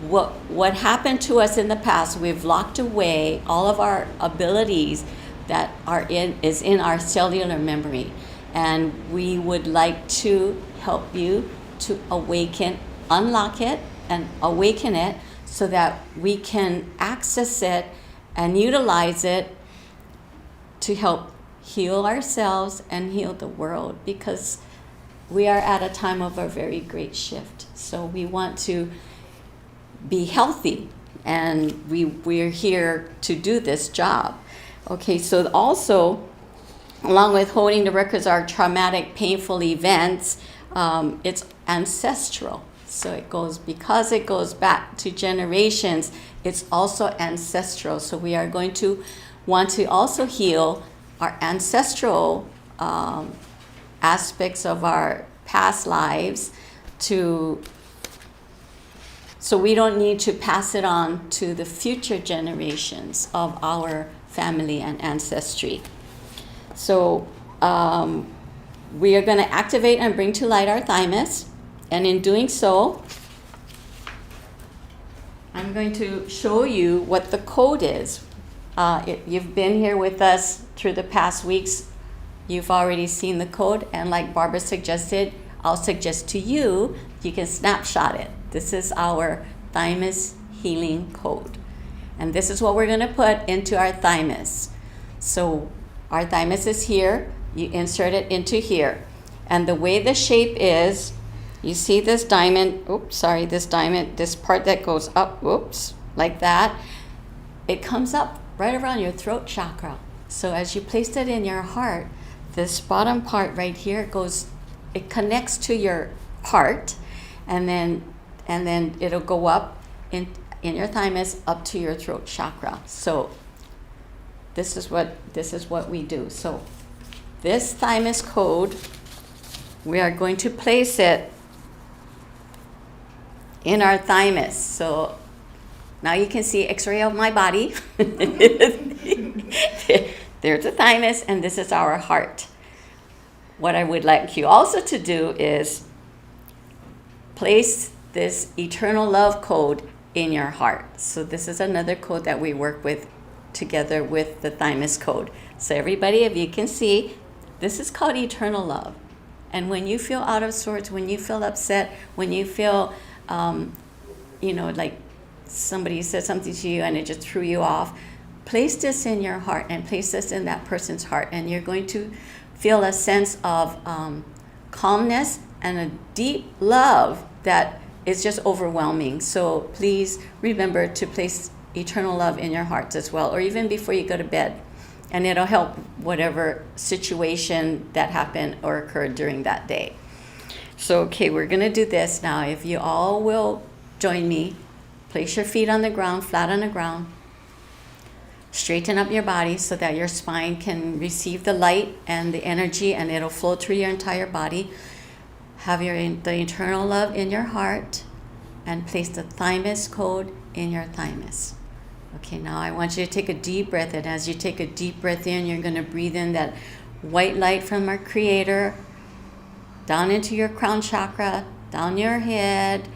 I: what happened to us in the past, we've locked away all of our abilities that is in our cellular memory, and we would like to help you to awaken, unlock it and awaken it so that we can access it and utilize it to help heal ourselves and heal the world, because we are at a time of a very great shift. So we want to be healthy, and we're here to do this job. Okay, so also, along with holding the records of our traumatic, painful events, it's ancestral. So because it goes back to generations, it's also ancestral. So we are going to want to also heal our ancestral aspects of our past lives so we don't need to pass it on to the future generations of our family and ancestry. So we are going to activate and bring to light our thymus. And in doing so, I'm going to show you what the code is. You've been here with us through the past weeks. You've already seen the code. And like Barbara suggested, I'll suggest to you, you can snapshot it. This is our thymus healing code. And this is what we're going to put into our thymus. So our thymus is here. You insert it into here. And the way the shape is, you see this diamond, this part that goes up, like that. It comes up right around your throat chakra. So as you place it in your heart, this bottom part right here it connects to your heart, and then it'll go up in your thymus up to your throat chakra. So this is what we do. So this thymus code, we are going to place it in our thymus. So now you can see X-ray of my body. There's the thymus, and this is our heart. What I would like you also to do is place this eternal love code in your heart. So this is another code that we work with together with the thymus code. So everybody, if you can see, this is called eternal love. And when you feel out of sorts, when you feel upset, when you feel, like somebody said something to you and it just threw you off, place this in your heart and place this in that person's heart. And you're going to feel a sense of calmness and a deep love that is just overwhelming. So please remember to place eternal love in your hearts as well, or even before you go to bed. And it'll help whatever situation that happened or occurred during that day. So, okay, we're going to do this now. If you all will join me, place your feet on the ground, flat on the ground. Straighten up your body so that your spine can receive the light and the energy, and it'll flow through your entire body. Have the eternal love in your heart, and place the thymus code in your thymus. Okay, now I want you to take a deep breath, and as you take a deep breath in, you're going to breathe in that white light from our Creator down into your crown chakra, down your head,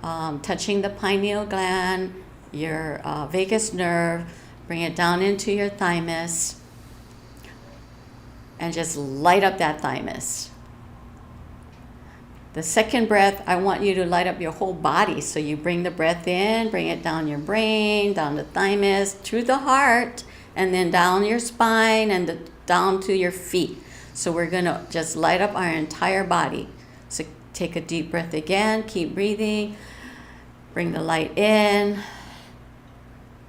I: touching the pineal gland, your vagus nerve. Bring it down into your thymus and just light up that thymus. The second breath, I want you to light up your whole body. So you bring the breath in, bring it down your brain, down the thymus, through the heart, and then down your spine and down to your feet. So we're going to just light up our entire body. So take a deep breath again, keep breathing, bring the light in,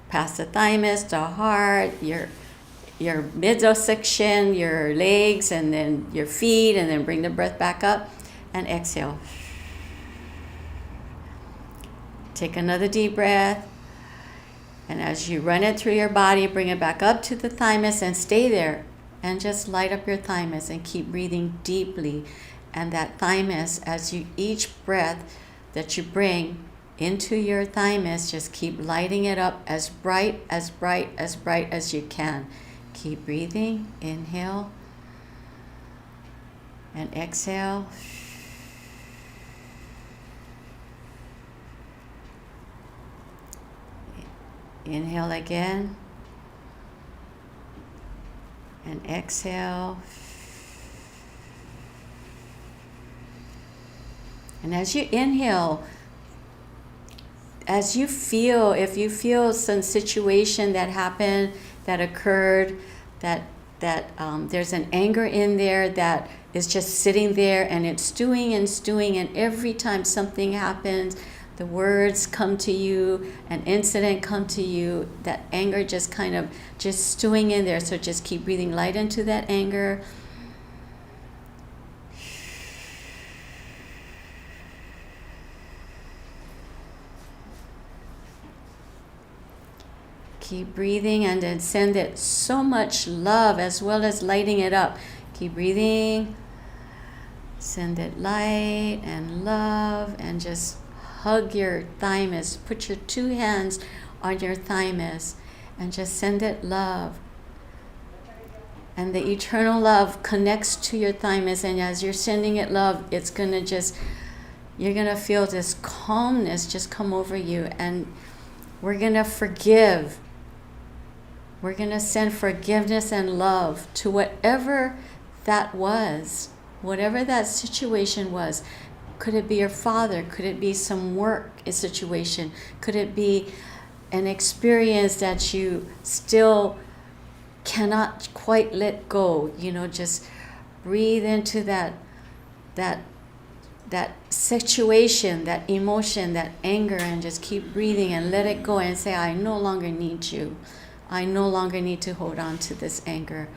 I: past the thymus, the heart, your midsection, your legs, and then your feet, and then bring the breath back up and exhale. Take another deep breath. And as you run it through your body, bring it back up to the thymus and stay there. And just light up your thymus and keep breathing deeply. And that thymus, as you each breath that you bring into your thymus, just keep lighting it up as bright, as bright, as bright as you can. Keep breathing. Inhale and exhale. Inhale again and exhale. And as you inhale, as you feel, if you feel some situation that happened, that occurred, that there's an anger in there that is just sitting there and it's stewing and stewing, and every time something happens, the words come to you, an incident come to you, that anger just kind of just stewing in there. So just keep breathing light into that anger. Keep breathing and then send it so much love as well as lighting it up. Keep breathing. Send it light and love and just hug your thymus. Put your 2 hands on your thymus and just send it love. And the eternal love connects to your thymus, and as you're sending it love, it's gonna just, you're gonna feel this calmness just come over you, and we're gonna forgive. We're gonna send forgiveness and love to whatever that was, whatever that situation was. Could it be your father? Could it be some work situation? Could it be an experience that you still cannot quite let go? You know, just breathe into that situation, that emotion, that anger, and just keep breathing and let it go and say, I no longer need you. I no longer need to hold on to this anger.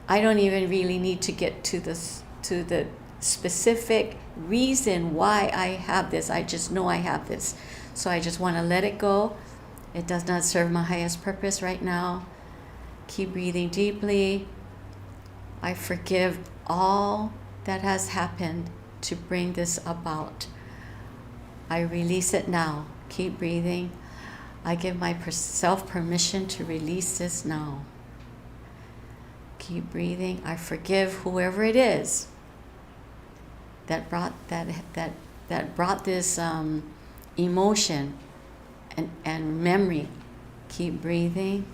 I: I don't even really need to get to the specific reason why I have this. I just know I have this. So I just want to let it go. It does not serve my highest purpose right now. Keep breathing deeply. I forgive all that has happened to bring this about. I release it now. Keep breathing. I give myself permission to release this now. Keep breathing. I forgive whoever it is that brought this emotion and memory. Keep breathing.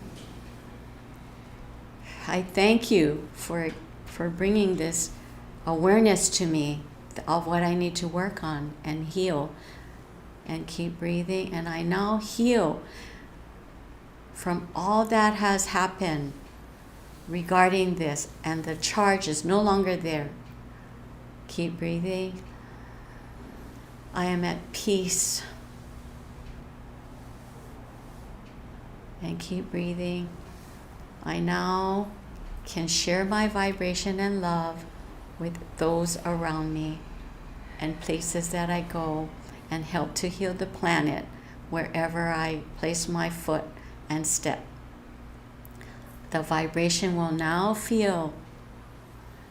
I: I thank you for bringing this awareness to me of what I need to work on and heal. And keep breathing. And I now heal from all that has happened regarding this, and the charge is no longer there. Keep breathing. I am at peace. And keep breathing. I now can share my vibration and love with those around me and places that I go, and help to heal the planet wherever I place my foot and step. The vibration will now feel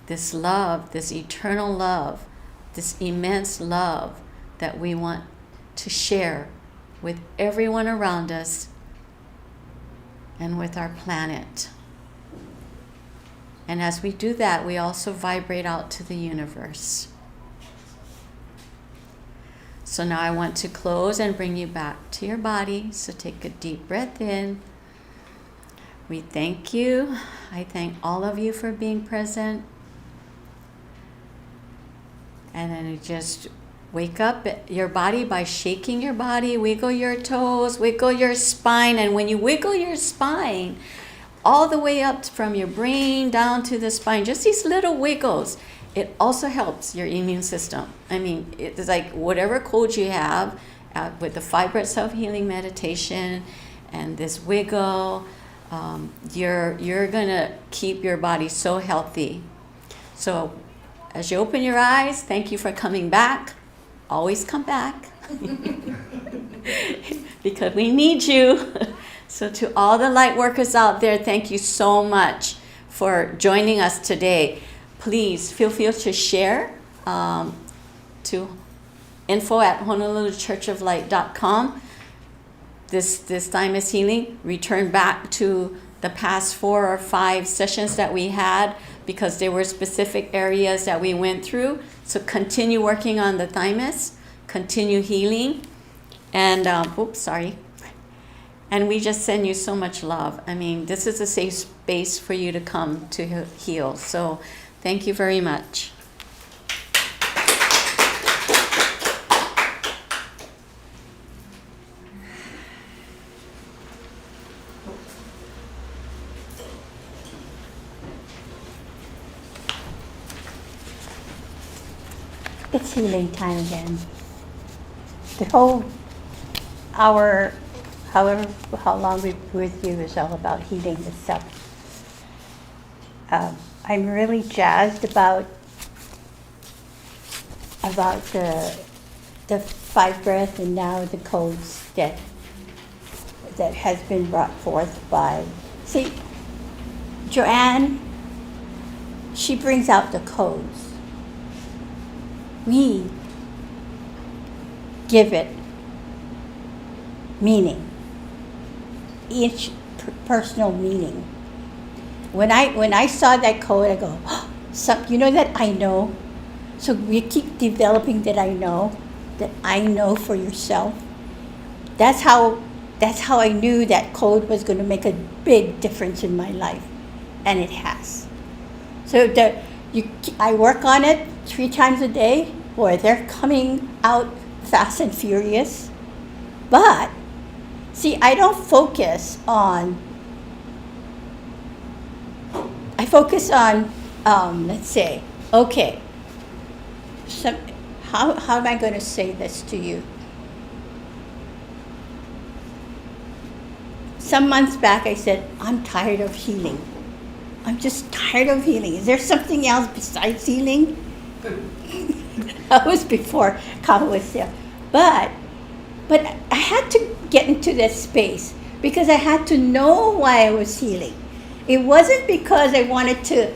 I: this love, this eternal love, this immense love that we want to share with everyone around us and with our planet. And as we do that, we also vibrate out to the universe. So now I want to close and bring you back to your body. So take a deep breath in. We thank you. I thank all of you for being present. And then you just wake up your body by shaking your body, wiggle your toes, wiggle your spine. And when you wiggle your spine, all the way up from your brain down to the spine, just these little wiggles, it also helps your immune system. I mean, it's like whatever cold you have with the vibrant self-healing meditation and this wiggle, you're gonna keep your body so healthy. So as you open your eyes, thank you for coming back. Always come back because we need you. So to all the light workers out there, thank you so much for joining us today. Please feel free to share to info@honoluluchurchoflight.com. This time is healing. Return back to the past 4 or 5 sessions that we had, because there were specific areas that we went through. So continue working on the thymus, continue healing, and and we just send you so much love. I mean, this is a safe space for you to come to heal. So thank you very much.
H: It's healing time again. The whole hour, how long we've been with you, is all about healing itself. I'm really jazzed about the 5 breath and now the codes that has been brought forth by. See, Joanne, she brings out the codes. We give it meaning, each personal meaning. When I saw that code, I go, oh, you know that I know. So we keep developing that I know for yourself. That's how I knew that code was going to make a big difference in my life, and it has. So I work on it 3 times a day, or they're coming out fast and furious. But see, I don't focus on. I focus on, let's say, okay. How am I going to say this to you? Some months back, I said, I'm tired of healing. I'm just tired of healing. Is there something else besides healing? That was before Kahu was there. But I had to get into that space because I had to know why I was healing. It wasn't because I wanted to,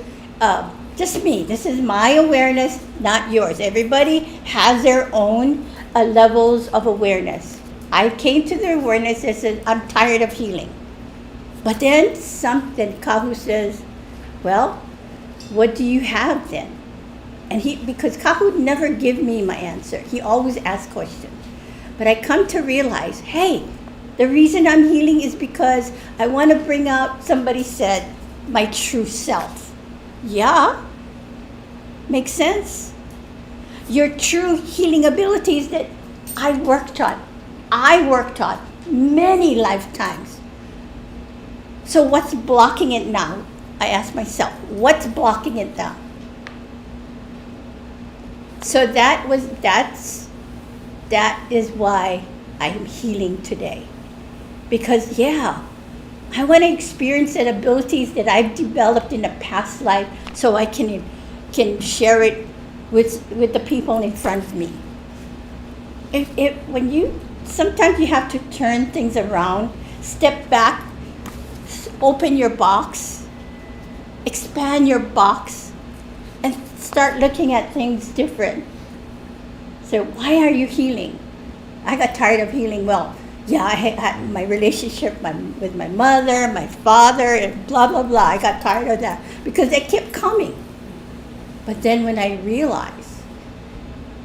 H: just me. This is my awareness, not yours. Everybody has their own levels of awareness. I came to the awareness that said, I'm tired of healing. But then Kahu says, well, what do you have then? And because Kahu would never give me my answer. He always asked questions. But I come to realize, hey, the reason I'm healing is because I want to bring out, somebody said, my true self. Yeah, makes sense. Your true healing abilities that I worked on many lifetimes. So what's blocking it now? I ask myself, what's blocking it now? So that is why I'm healing today. Because I want to experience the abilities that I've developed in a past life so I can share it with the people in front of me. Sometimes you have to turn things around, step back, open your box, expand your box, and start looking at things different. So why are you healing? I got tired of healing. Well, I had my relationship with my mother, my father, and blah, blah, blah. I got tired of that because they kept coming. But then when I realized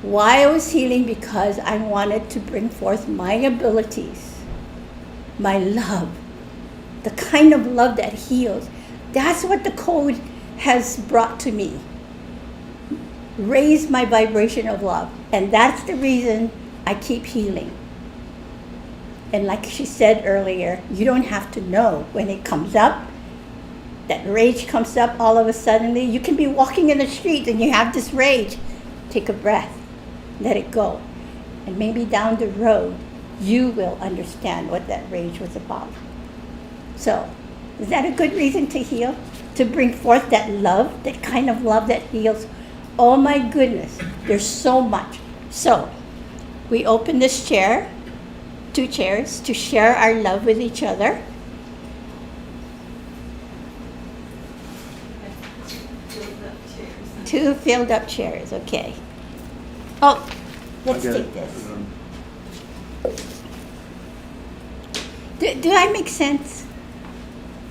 H: why I was healing, because I wanted to bring forth my abilities, my love, the kind of love that heals. That's what the code has brought to me. Raise my vibration of love. And that's the reason I keep healing. And like she said earlier, you don't have to know when it comes up. That rage comes up all of a sudden. You can be walking in the street and you have this rage. Take a breath. Let it go. And maybe down the road, you will understand what that rage was about. So, is that a good reason to heal? To bring forth that love, that kind of love that heals? Oh my goodness, there's so much. So, we open this chair, 2 chairs, to share our love with each other. 2 filled up chairs, okay. Oh, let's
D: Okay.
H: take this. Do I make sense?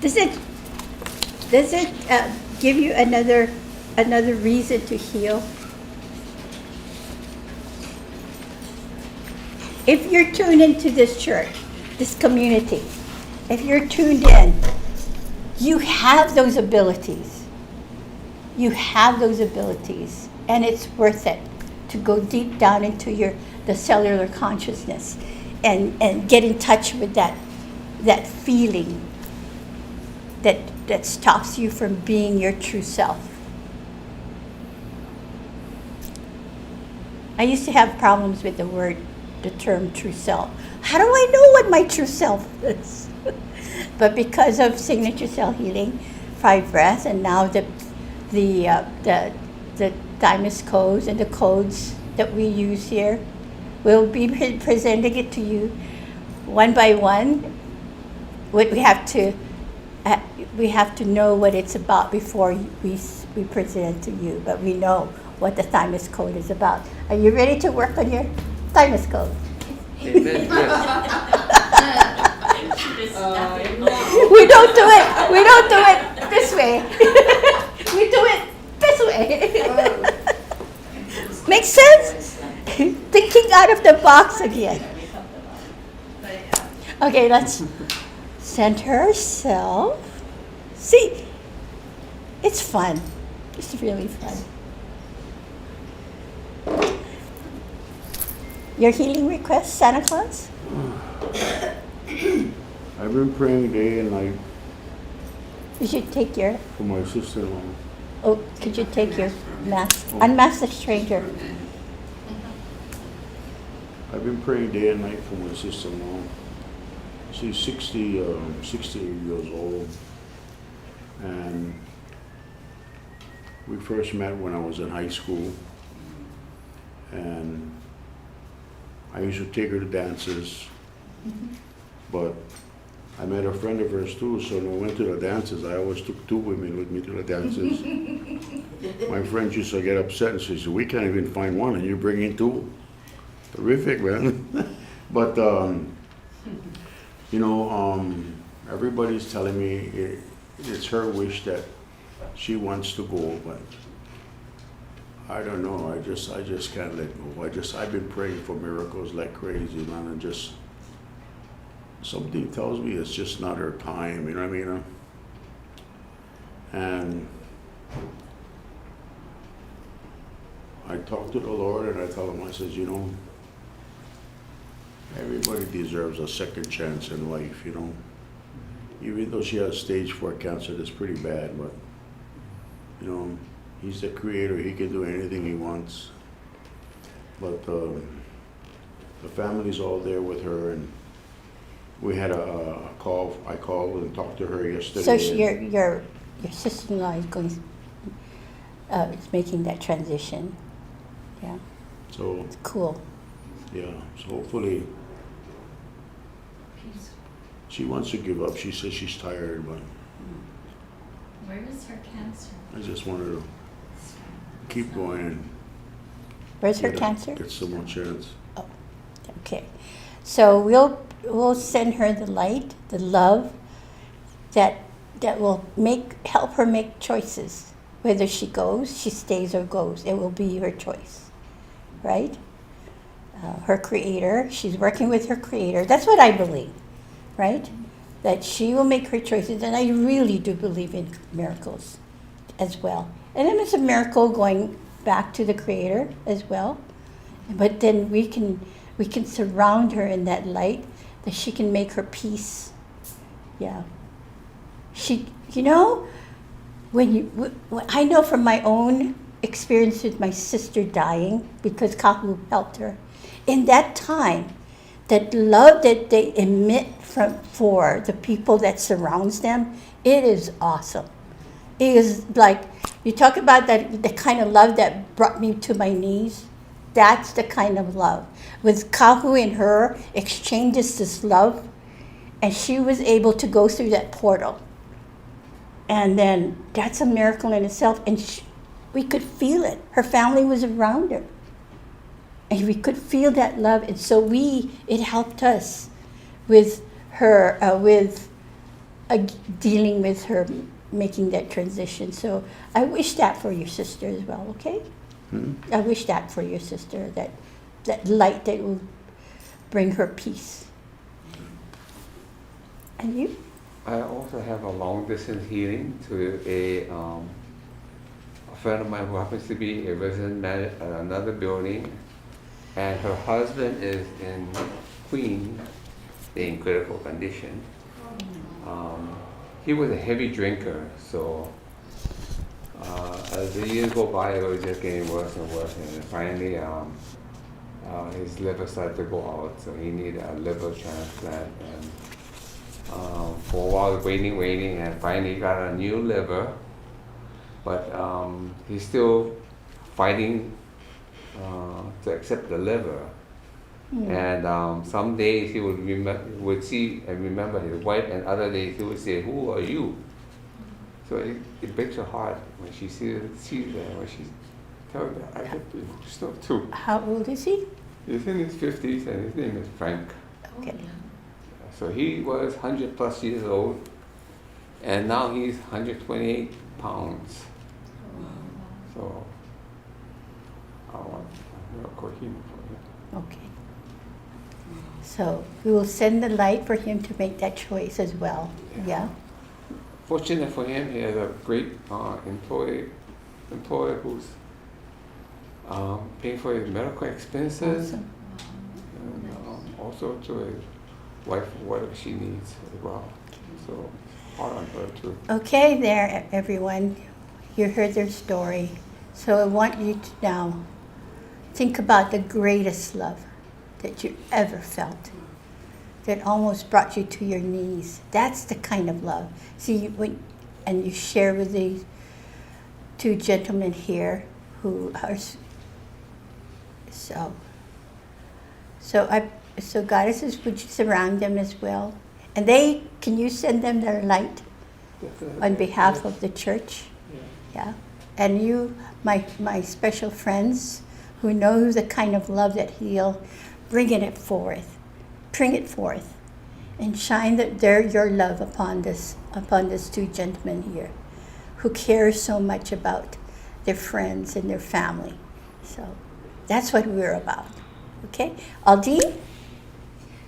H: Does it give you another reason to heal? If you're tuned into this church, this community, if you're tuned in, you have those abilities. You have those abilities, and it's worth it to go deep down into the cellular consciousness and get in touch with that feeling that stops you from being your true self. I used to have problems with the term true self. How do I know what my true self is? But because of signature cell healing, 5 breaths, and now the thymus codes and the codes that we use here, we'll be presenting it to you one by one. We have to know what it's about before we present it to you, but we know what the thymus code is about. Are you ready to work on your thymus code?
B: Amen. Yes.
H: We don't do it this way. We do it this way. Makes sense? Thinking out of the box again. Okay, let's center ourselves. See, it's fun. It's really fun. Your healing request, Santa Claus?
D: I've been praying day and night
H: You should take your,
D: for my sister-in-law.
H: oh, could you take your mask? Unmask the stranger.
D: I've been praying day and night for my sister-in-law. She's 68 years old. And we first met when I was in high school. And I used to take her to dances. But I met a friend of hers too, so when we went to the dances, I always took 2 women with me to the dances. My friends used to get upset and say, we can't even find one and you bring in 2. Terrific, man. But, everybody's telling me it's her wish that she wants to go, but I don't know. I just can't let go. I've been praying for miracles like crazy, man, and just something tells me it's just not her time, you know what I mean? And I talked to the Lord and I told him, I said, everybody deserves a second chance in life, Even though she has stage 4 cancer, that's pretty bad, but, he's the creator, he can do anything he wants. But the family's all there with her, and we had a call. I called and talked to her yesterday.
H: So your sister-in-law is going, is making that transition. Yeah.
D: So
H: It's cool.
D: yeah, so hopefully she wants to give up. She says she's tired, but
E: Where is her cancer?
D: I just want her to keep going and
H: Where's her cancer?
D: get some more chance.
H: Oh, okay. So we'll send her the light, the love that will help her make choices. Whether she stays or goes, it will be her choice, right? Her creator, she's working with her creator. That's what I believe, right? That she will make her choices, and I really do believe in miracles as well. And then it's a miracle going back to the creator as well. But then we can surround her in that light, that she can make her peace. Yeah. When I know from my own experience with my sister dying, because Kahu helped her, in that time, that love that they emit for the people that surrounds them, it is awesome. It is like, you talk about the kind of love that brought me to my knees. That's the kind of love. With Kahu and her exchanges this love, and she was able to go through that portal. And then that's a miracle in itself. And We could feel it. Her family was around her. And we could feel that love. And so it helped us with her, dealing with her making that transition. So I wish that for your sister as well, okay? I wish that for your sister, that light that will bring her peace. And you?
B: I also have a long distance healing to a friend of mine who happens to be a resident at another building, and her husband is in Queens in critical condition. He was a heavy drinker, so as the years go by, it was just getting worse and worse, and finally his liver started to go out, so he needed a liver transplant. And for a while, waiting, and finally got a new liver, but he's still fighting to accept the liver. And some days he would see and remember his wife, and other days he would say, "Who are you?" So it breaks her heart when she sees that, when she tells her, "I get the stuff too."
H: How old is he?
B: He's in his 50s, and his name is Frank.
H: Okay.
B: So he was 100 plus years old, and now he's 128 pounds. So I want a miracle healing for him.
H: Okay. So we will send the light for him to make that choice as well. Yeah.
B: Fortunate for him, he has a great employer who's paying for his medical expenses,
H: Awesome.
B: and also to his wife, whatever she needs as well. So hard on her too.
H: Okay, there, everyone. You heard their story. So I want you to now think about the greatest love that you ever felt, that almost brought you to your knees. That's the kind of love. See, and you share with these two gentlemen here who are so goddesses, would you surround them as well? And can you send them their light on behalf of the church? Yeah. And you, my special friends who know the kind of love that heal, bring it forth, and shine your love upon this two gentlemen here, who care so much about their friends and their family. So that's what we're about. Okay, Aldine?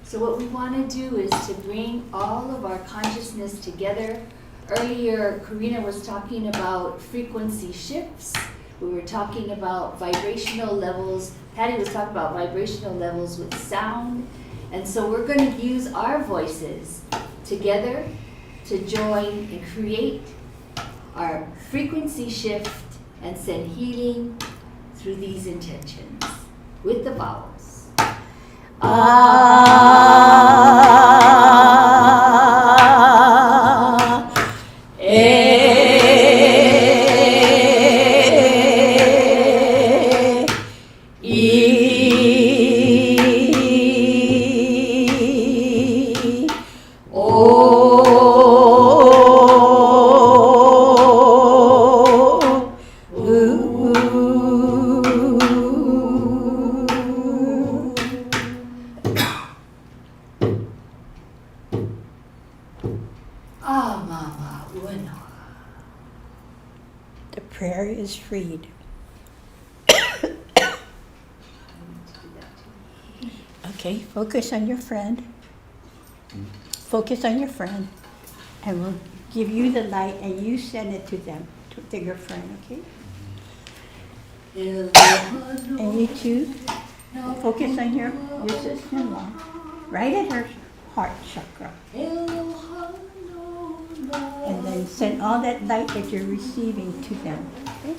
E: So what we want to do is to bring all of our consciousness together. Earlier, Karina was talking about frequency shifts. We were talking about vibrational levels. Patty was talking about vibrational levels with sound. And so we're going to use our voices together to join and create our frequency shift and send healing through these intentions with the vowels.
H: The prayer is freed. Okay, focus on your friend. Focus on your friend. And we'll give you the light and you send it to them, to your friend, okay? And you too, focus on your sister-in-law, right at her heart chakra. And then send all that light that you're receiving to them. Okay?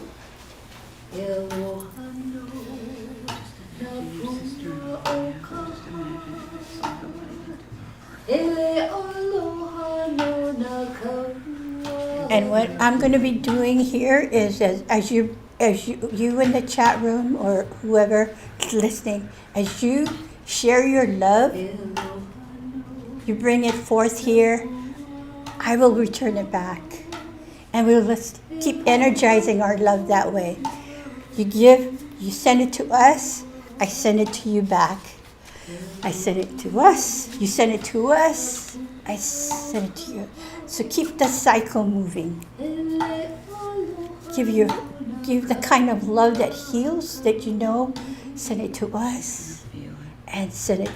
H: And what I'm going to be doing here is, as you in the chat room or whoever is listening, as you share your love, you bring it forth here, I will return it back. And we'll just keep energizing our love that way. You give, you send it to us, I send it to you back. I send it to us, you send it to us, I send it to you. So keep the cycle moving. Give the kind of love that heals, that you know, send it to us and send it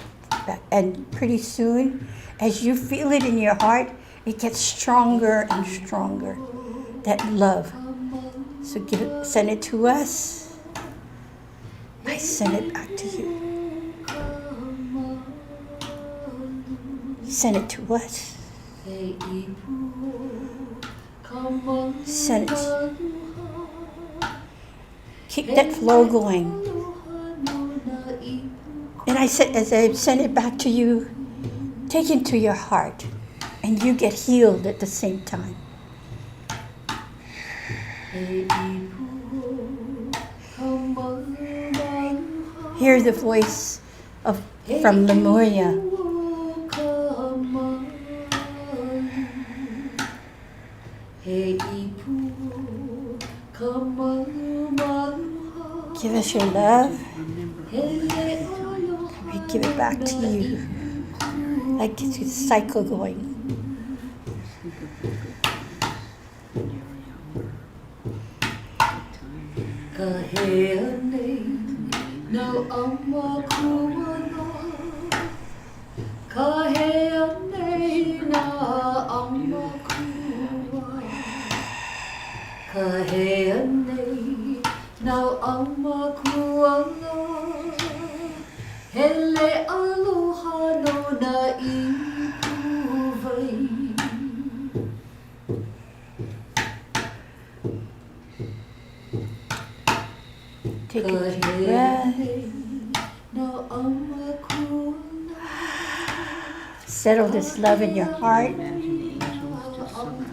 H: back. And pretty soon, as you feel it in your heart, it gets stronger and stronger, that love. So send it to us, I send it back to you. Send it to us. Send it. Keep that flow going. And I said, as I send it back to you, take it to your heart, and you get healed at the same time. Hear the voice from Lemuria. Give us your love. We give it back to you. Like it's a cycle going. Take a deep breath. Settle this love in your heart.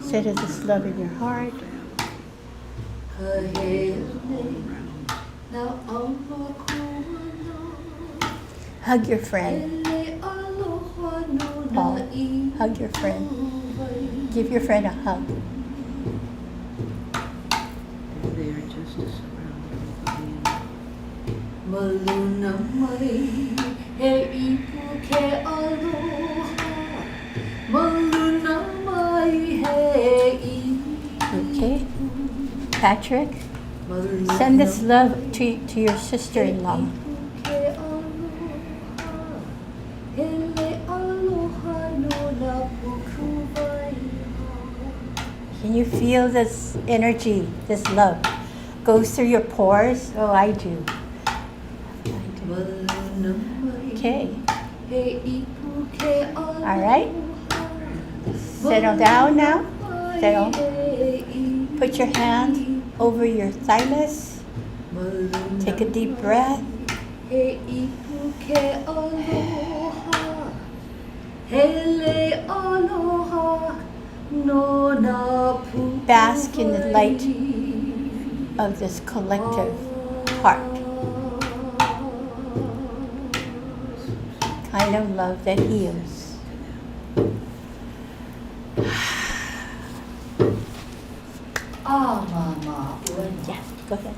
H: Settle this love in your heart. Hug your friend. Paul, hug your friend. Give your friend a hug.
C: They are just surrounded by Maluna mai he ipu ke aloha. Maluna mai he ipu.
H: Okay. Patrick, send this love to your sister-in-law. Can you feel this energy, this love, goes through your pores? Oh, I do. Okay. All right. Settle down now. Settle. Put your hand over your thymus. Take a deep breath. Bask in the light of this collective heart. Kind of love that heals.
E: Mama.
H: Yeah, go ahead.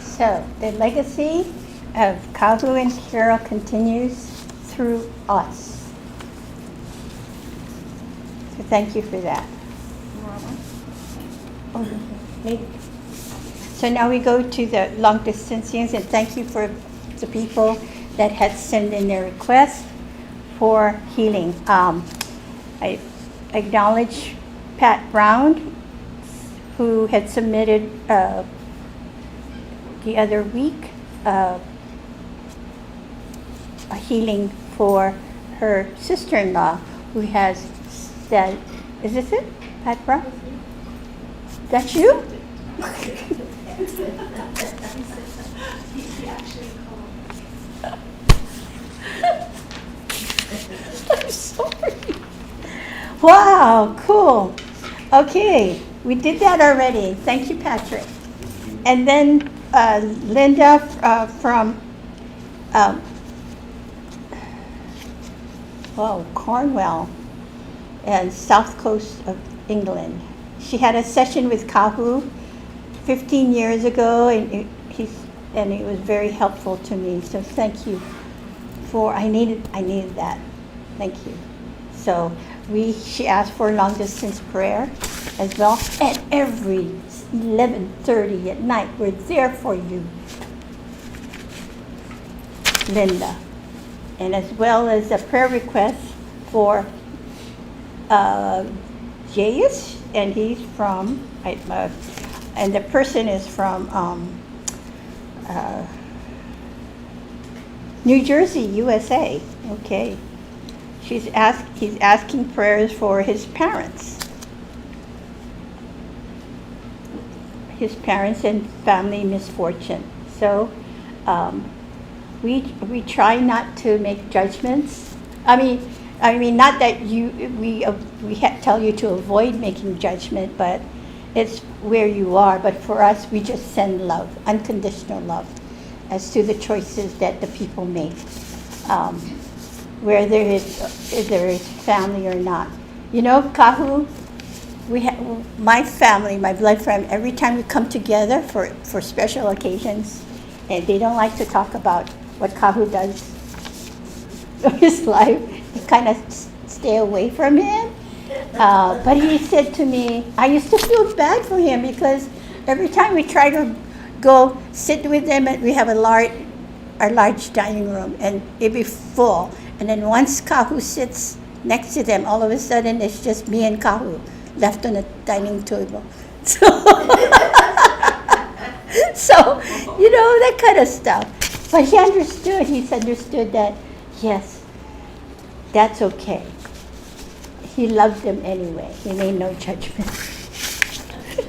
H: So the legacy of Kahu and Carol continues through us. So thank you for that. Okay. So now we go to the long distancians, and thank you for the people that had sent in their requests for healing. I acknowledge Pat Brown who had submitted the other week a healing for her sister-in-law who has that. Is this it, Pat? That's you? I'm sorry. Wow, cool. Okay, we did that already. Thank you, Patrick. And then Linda from Cornwall and south coast of England. She had a session with Kahu 15 years ago, and it was very helpful to me. So thank you for I needed that. Thank you. So she asked for long distance prayer as well, and every 11:30 at night we're there for you, Linda, and as well as a prayer request for Jayus, and he's from and the person is from New Jersey, USA. Okay. He's asking prayers for his parents and family misfortune. So we try not to make judgments. I mean, not that we tell you to avoid making judgment, but it's where you are. But for us, we just send love, unconditional love, as to the choices that the people make, whether it's family or not. You know, Kahu, my family, my blood family, every time we come together for special occasions, and they don't like to talk about what Kahu does in his life, they kind of stay away from him. But he said to me, I used to feel bad for him because every time we try to go sit with them, we have a large dining room, and it'd be full. And then once Kahu sits next to them, all of a sudden it's just me and Kahu left on the dining table. So, you know, that kind of stuff. But he understood. He's understood that, yes, that's okay. He loved them anyway. He made no judgment.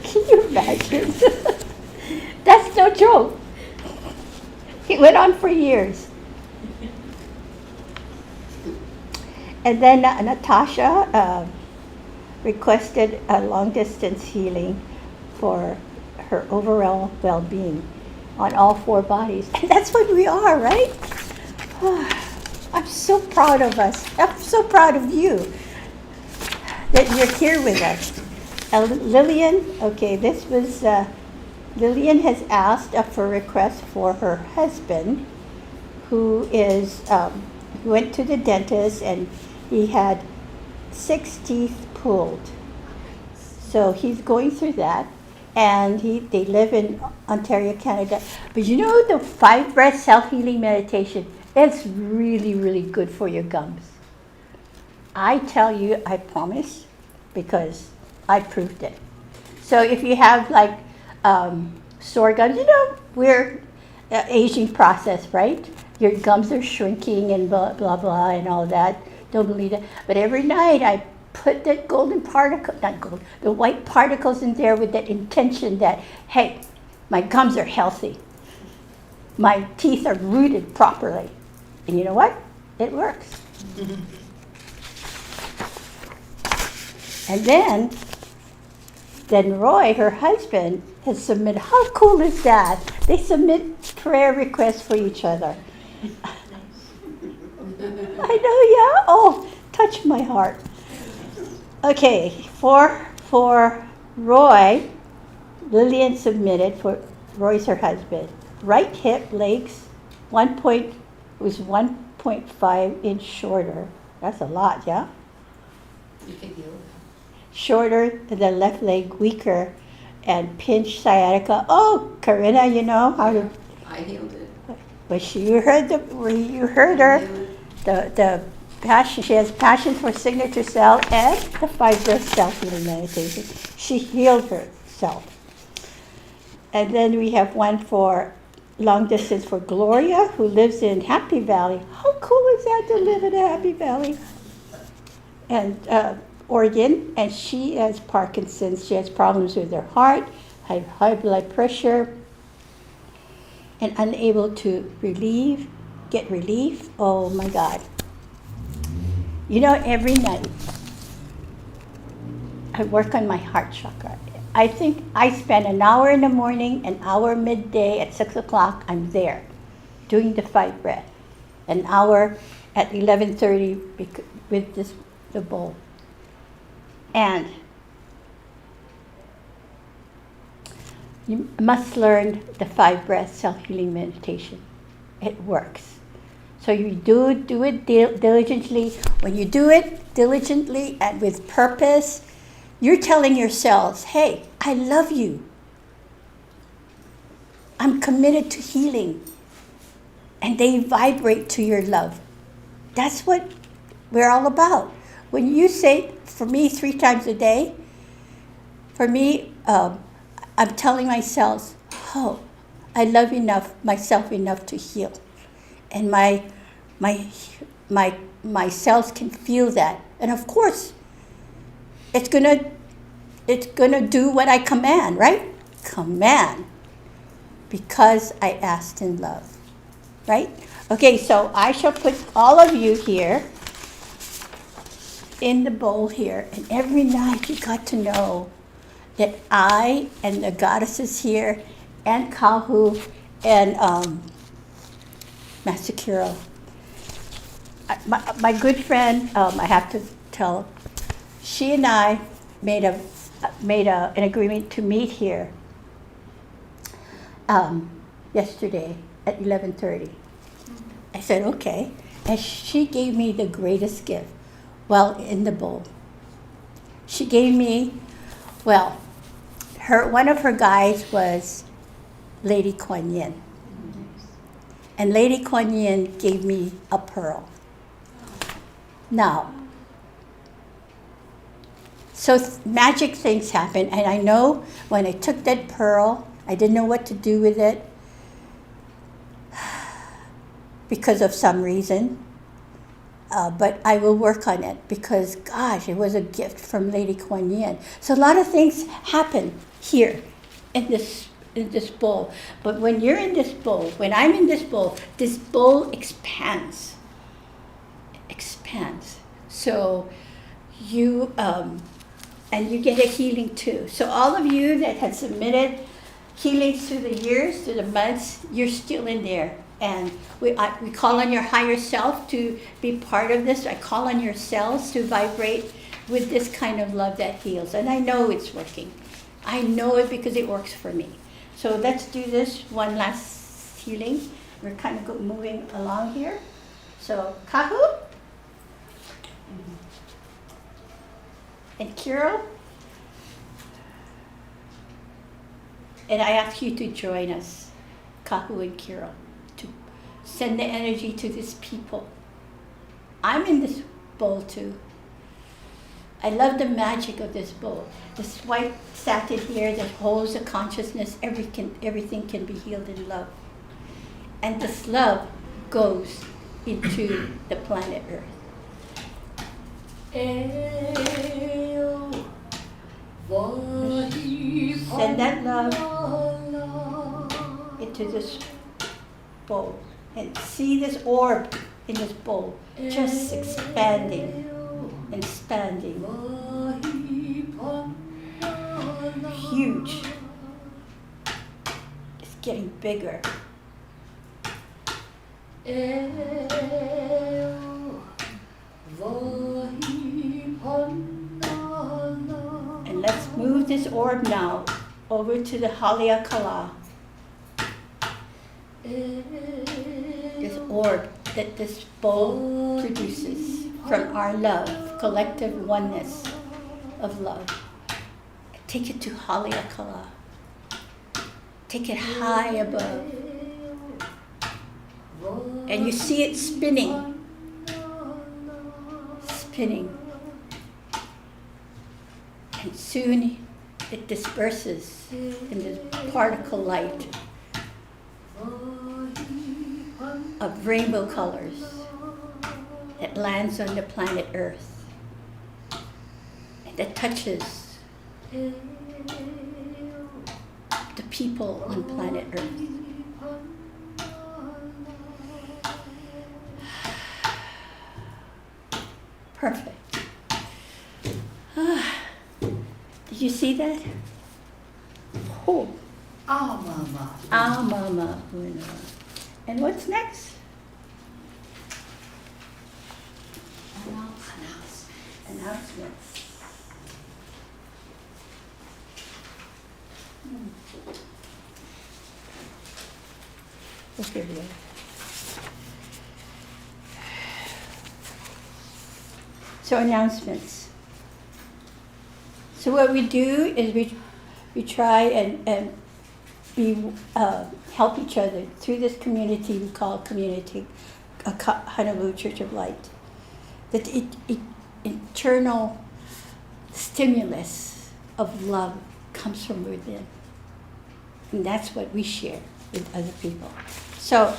H: Can you imagine? That's no joke. It went on for years. And then Natasha requested a long-distance healing for her overall well-being on all four bodies. And that's what we are, right? I'm so proud of us. I'm so proud of you that you're here with us. Lillian, okay, this was, Lillian has asked for a request for her husband, who went to the dentist and he had 6 teeth pulled. So he's going through that, and they live in Ontario, Canada. But you know, the 5-breath self-healing meditation, it's really, really good for your gums. I tell you, I promise, because I proved it. So if you have like sore gums, you know, we're aging process, right? Your gums are shrinking and blah, blah, blah, and all that. Don't believe that. But every night I put the the white particles in there with that intention that, hey, my gums are healthy. My teeth are rooted properly. And you know what? It works. And then Roy, her husband, has submitted, how cool is that? They submit prayer requests for each other. I know, yeah? Oh, touch my heart. Okay, for Roy, Lillian submitted for Roy's her husband. Right hip, legs, was 1.5 inch shorter. That's a lot, yeah? Shorter, the left leg weaker, and pinched sciatica. Oh, Karina, you know how to.
J: I healed it.
H: But you heard her. The passion. She has passion for signature cell and the 5-breath self-healing meditation. She healed her self. And then we have one for long distance for Gloria, who lives in Happy Valley. How cool is that to live in a Happy Valley? And Oregon, and she has Parkinson's. She has problems with her heart, high blood pressure, and unable to get relief. Oh my God. You know, every night I work on my heart chakra. I think I spend an hour in the morning, an hour midday at 6 o'clock, I'm there doing the 5 breath. An hour at 11:30 with the bowl. And you must learn the 5 breath self-healing meditation. It works. So you do it diligently. When you do it diligently and with purpose, you're telling yourselves, hey, I love you. I'm committed to healing. And they vibrate to your love. That's what we're all about. When you say, for me, 3 times a day, for me, I'm telling myself, oh, I love myself enough to heal. And my cells can feel that. And of course, it's gonna do what I command, right? Command. Because I asked in love. Right? Okay, so I shall put all of you here in the bowl here. And every night you got to know that I and the goddesses here and Kahu and Master Kiro, my good friend, I have to tell, she and I made an agreement to meet here yesterday at 11:30. I said, okay. And she gave me the greatest gift. Well, in the bowl. She gave me, one of her guides was Lady Kuan Yin. And Lady Kuan Yin gave me a pearl. Now, so magic things happen. And I know when I took that pearl, I didn't know what to do with it because of some reason. But I will work on it because, gosh, it was a gift from Lady Kuan Yin. So a lot of things happen here in this bowl. But when you're in this bowl, when I'm in this bowl expands. Expands. So you, and you get a healing too. So all of you that had submitted healings through the years, through the months, you're still in there. And we call on your higher self to be part of this. I call on your cells to vibrate with this kind of love that heals. And I know it's working. I know it because it works for me. So let's do this one last healing. We're kind of moving along here. So Kahu and Kiro. And I ask you to join us, Kahu and Kiro. Send the energy to these people. I'm in this bowl too. I love the magic of this bowl. This white satin here that holds the consciousness, everything can be healed in love. And this love goes into the planet Earth. Send that love into this bowl. And see this orb in this bowl, just expanding, expanding. Huge. It's getting bigger. And let's move this orb now over to the Haleakala. This orb that this bowl produces from our love, collective oneness of love. Take it to Haleakala. Take it high above. And you see it spinning. Spinning. And soon it disperses in this particle light of rainbow colors that lands on the planet Earth and that touches the people on planet Earth. Perfect. Did you see that? Oh.
E: Oh, Mama.
H: Ah, Mama. And what's next? Announcements. Okay, here. So announcements. So what we do is we try and help each other through this community we call Honolulu Church of Light. That internal stimulus of love comes from within. And that's what we share with other people. So,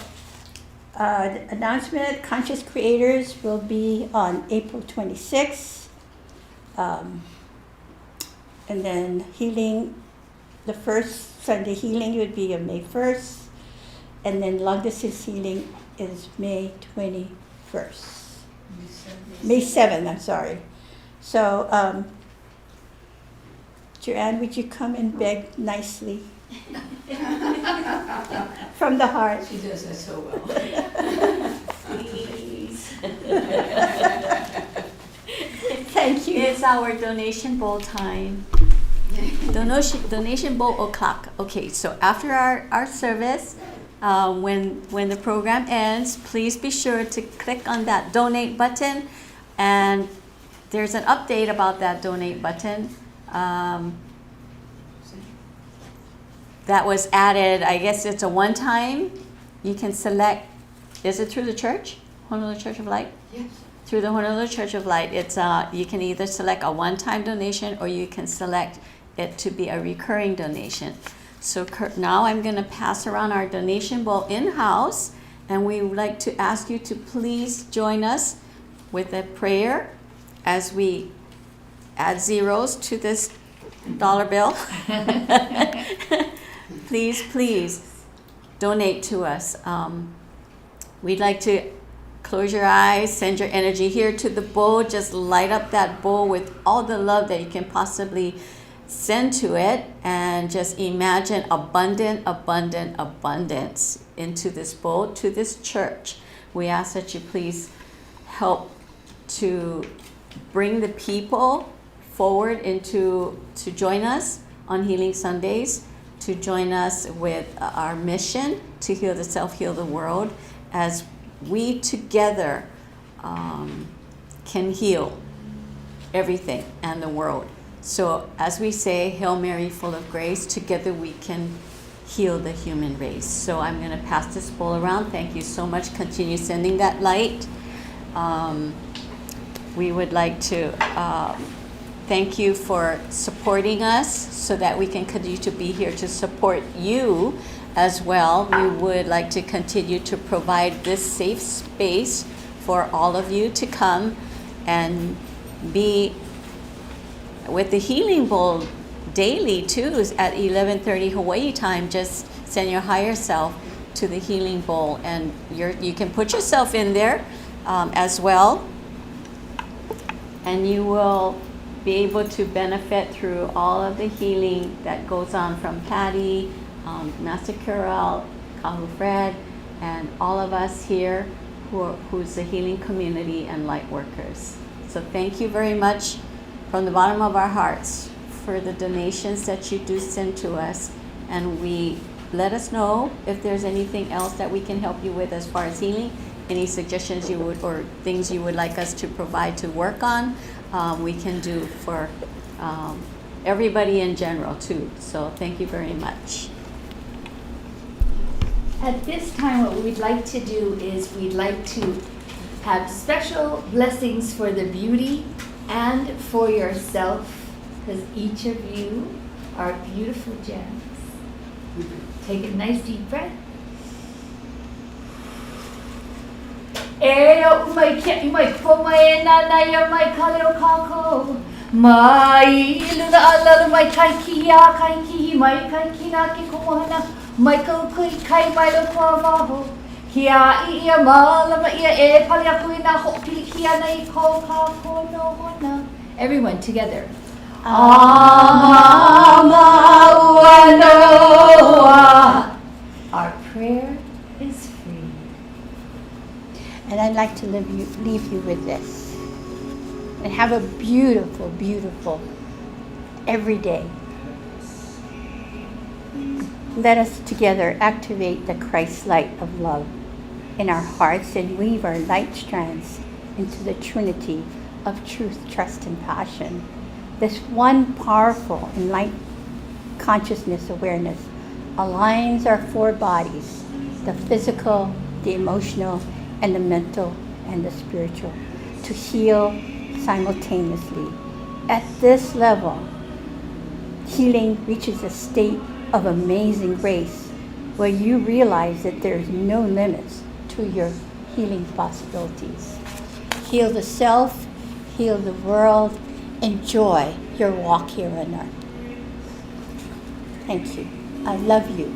H: the announcement, Conscious Creators will be on April 26th. And then healing, the first Sunday healing would be on May 1st. And then long distance healing is May 21st. May 7th, I'm sorry. So, Joanne, would you come and beg nicely? From the heart.
I: She does that so well. Please.
H: Thank you.
I: It's our donation bowl time. Donation bowl o'clock. Okay, so after our service, when the program ends, please be sure to click on that donate button. And there's an update about that donate button. That was added, I guess it's a one-time. You can select, is it through the church? Honolulu Church of Light?
E: Yes.
I: Through the Honolulu Church of Light, it's you can either select a one-time donation or you can select it to be a recurring donation. So now I'm going to pass around our donation bowl in-house, and we would like to ask you to please join us with a prayer as we add zeros to this dollar bill. Please donate to us. We'd like to close your eyes, send your energy here to the bowl. Just light up that bowl with all the love that you can possibly send to it, and just imagine abundance into this bowl, to this church. We ask that you please help to bring the people forward to join us on Healing Sundays, to join us with our mission to heal the self, heal the world, as we together can heal everything and the world. So as we say, Hail Mary, full of grace, together we can heal the human race. So I'm going to pass this bowl around. Thank you so much. Continue sending that light. We would like to thank you for supporting us so that we can continue to be here to support you as well. We would like to continue to provide this safe space for all of you to come and be with the Healing Bowl daily too at 11:30 Hawaii time. Just send your higher self to the Healing Bowl, and you can put yourself in there as well, and you will be able to benefit through all of the healing that goes on from Patty, Master Curel, Kahu Fred, and all of us here who's the healing community and light workers. So thank you very much from the bottom of our hearts for the donations that you do send to us, and we let us know if there's anything else that we can help you with as far as healing, any suggestions you would or things you would like us to provide to work on. We can do for everybody in general too. So thank you very much.
E: At this time, what we'd like to do is we'd like to have special blessings for the beauty and for yourself, because each of you our beautiful gems. Take a nice deep breath. Eo umai kia umai komai na na ya mai kaleo kako. Mai luna ala mai kai ki ya kai ki mai kai ki na ki komana. Mai kau kui kai mai lo kwa waho. Kia ia malama ia e pali aku ina hopi kia nei ko ka kono hona. Everyone together. Amamauanoa. Our prayer is free.
H: And I'd like to leave you with this. And have a beautiful, beautiful every day. Let us together activate the Christ light of love in our hearts and weave our light strands into the trinity of truth, trust, and passion. This one powerful and light consciousness awareness aligns our four bodies, the physical, the emotional, and the mental, and the spiritual, to heal simultaneously. At this level, healing reaches a state of amazing grace where you realize that there's no limits to your healing possibilities. Heal the self, heal the world, enjoy your walk here on earth. Thank you. I love you.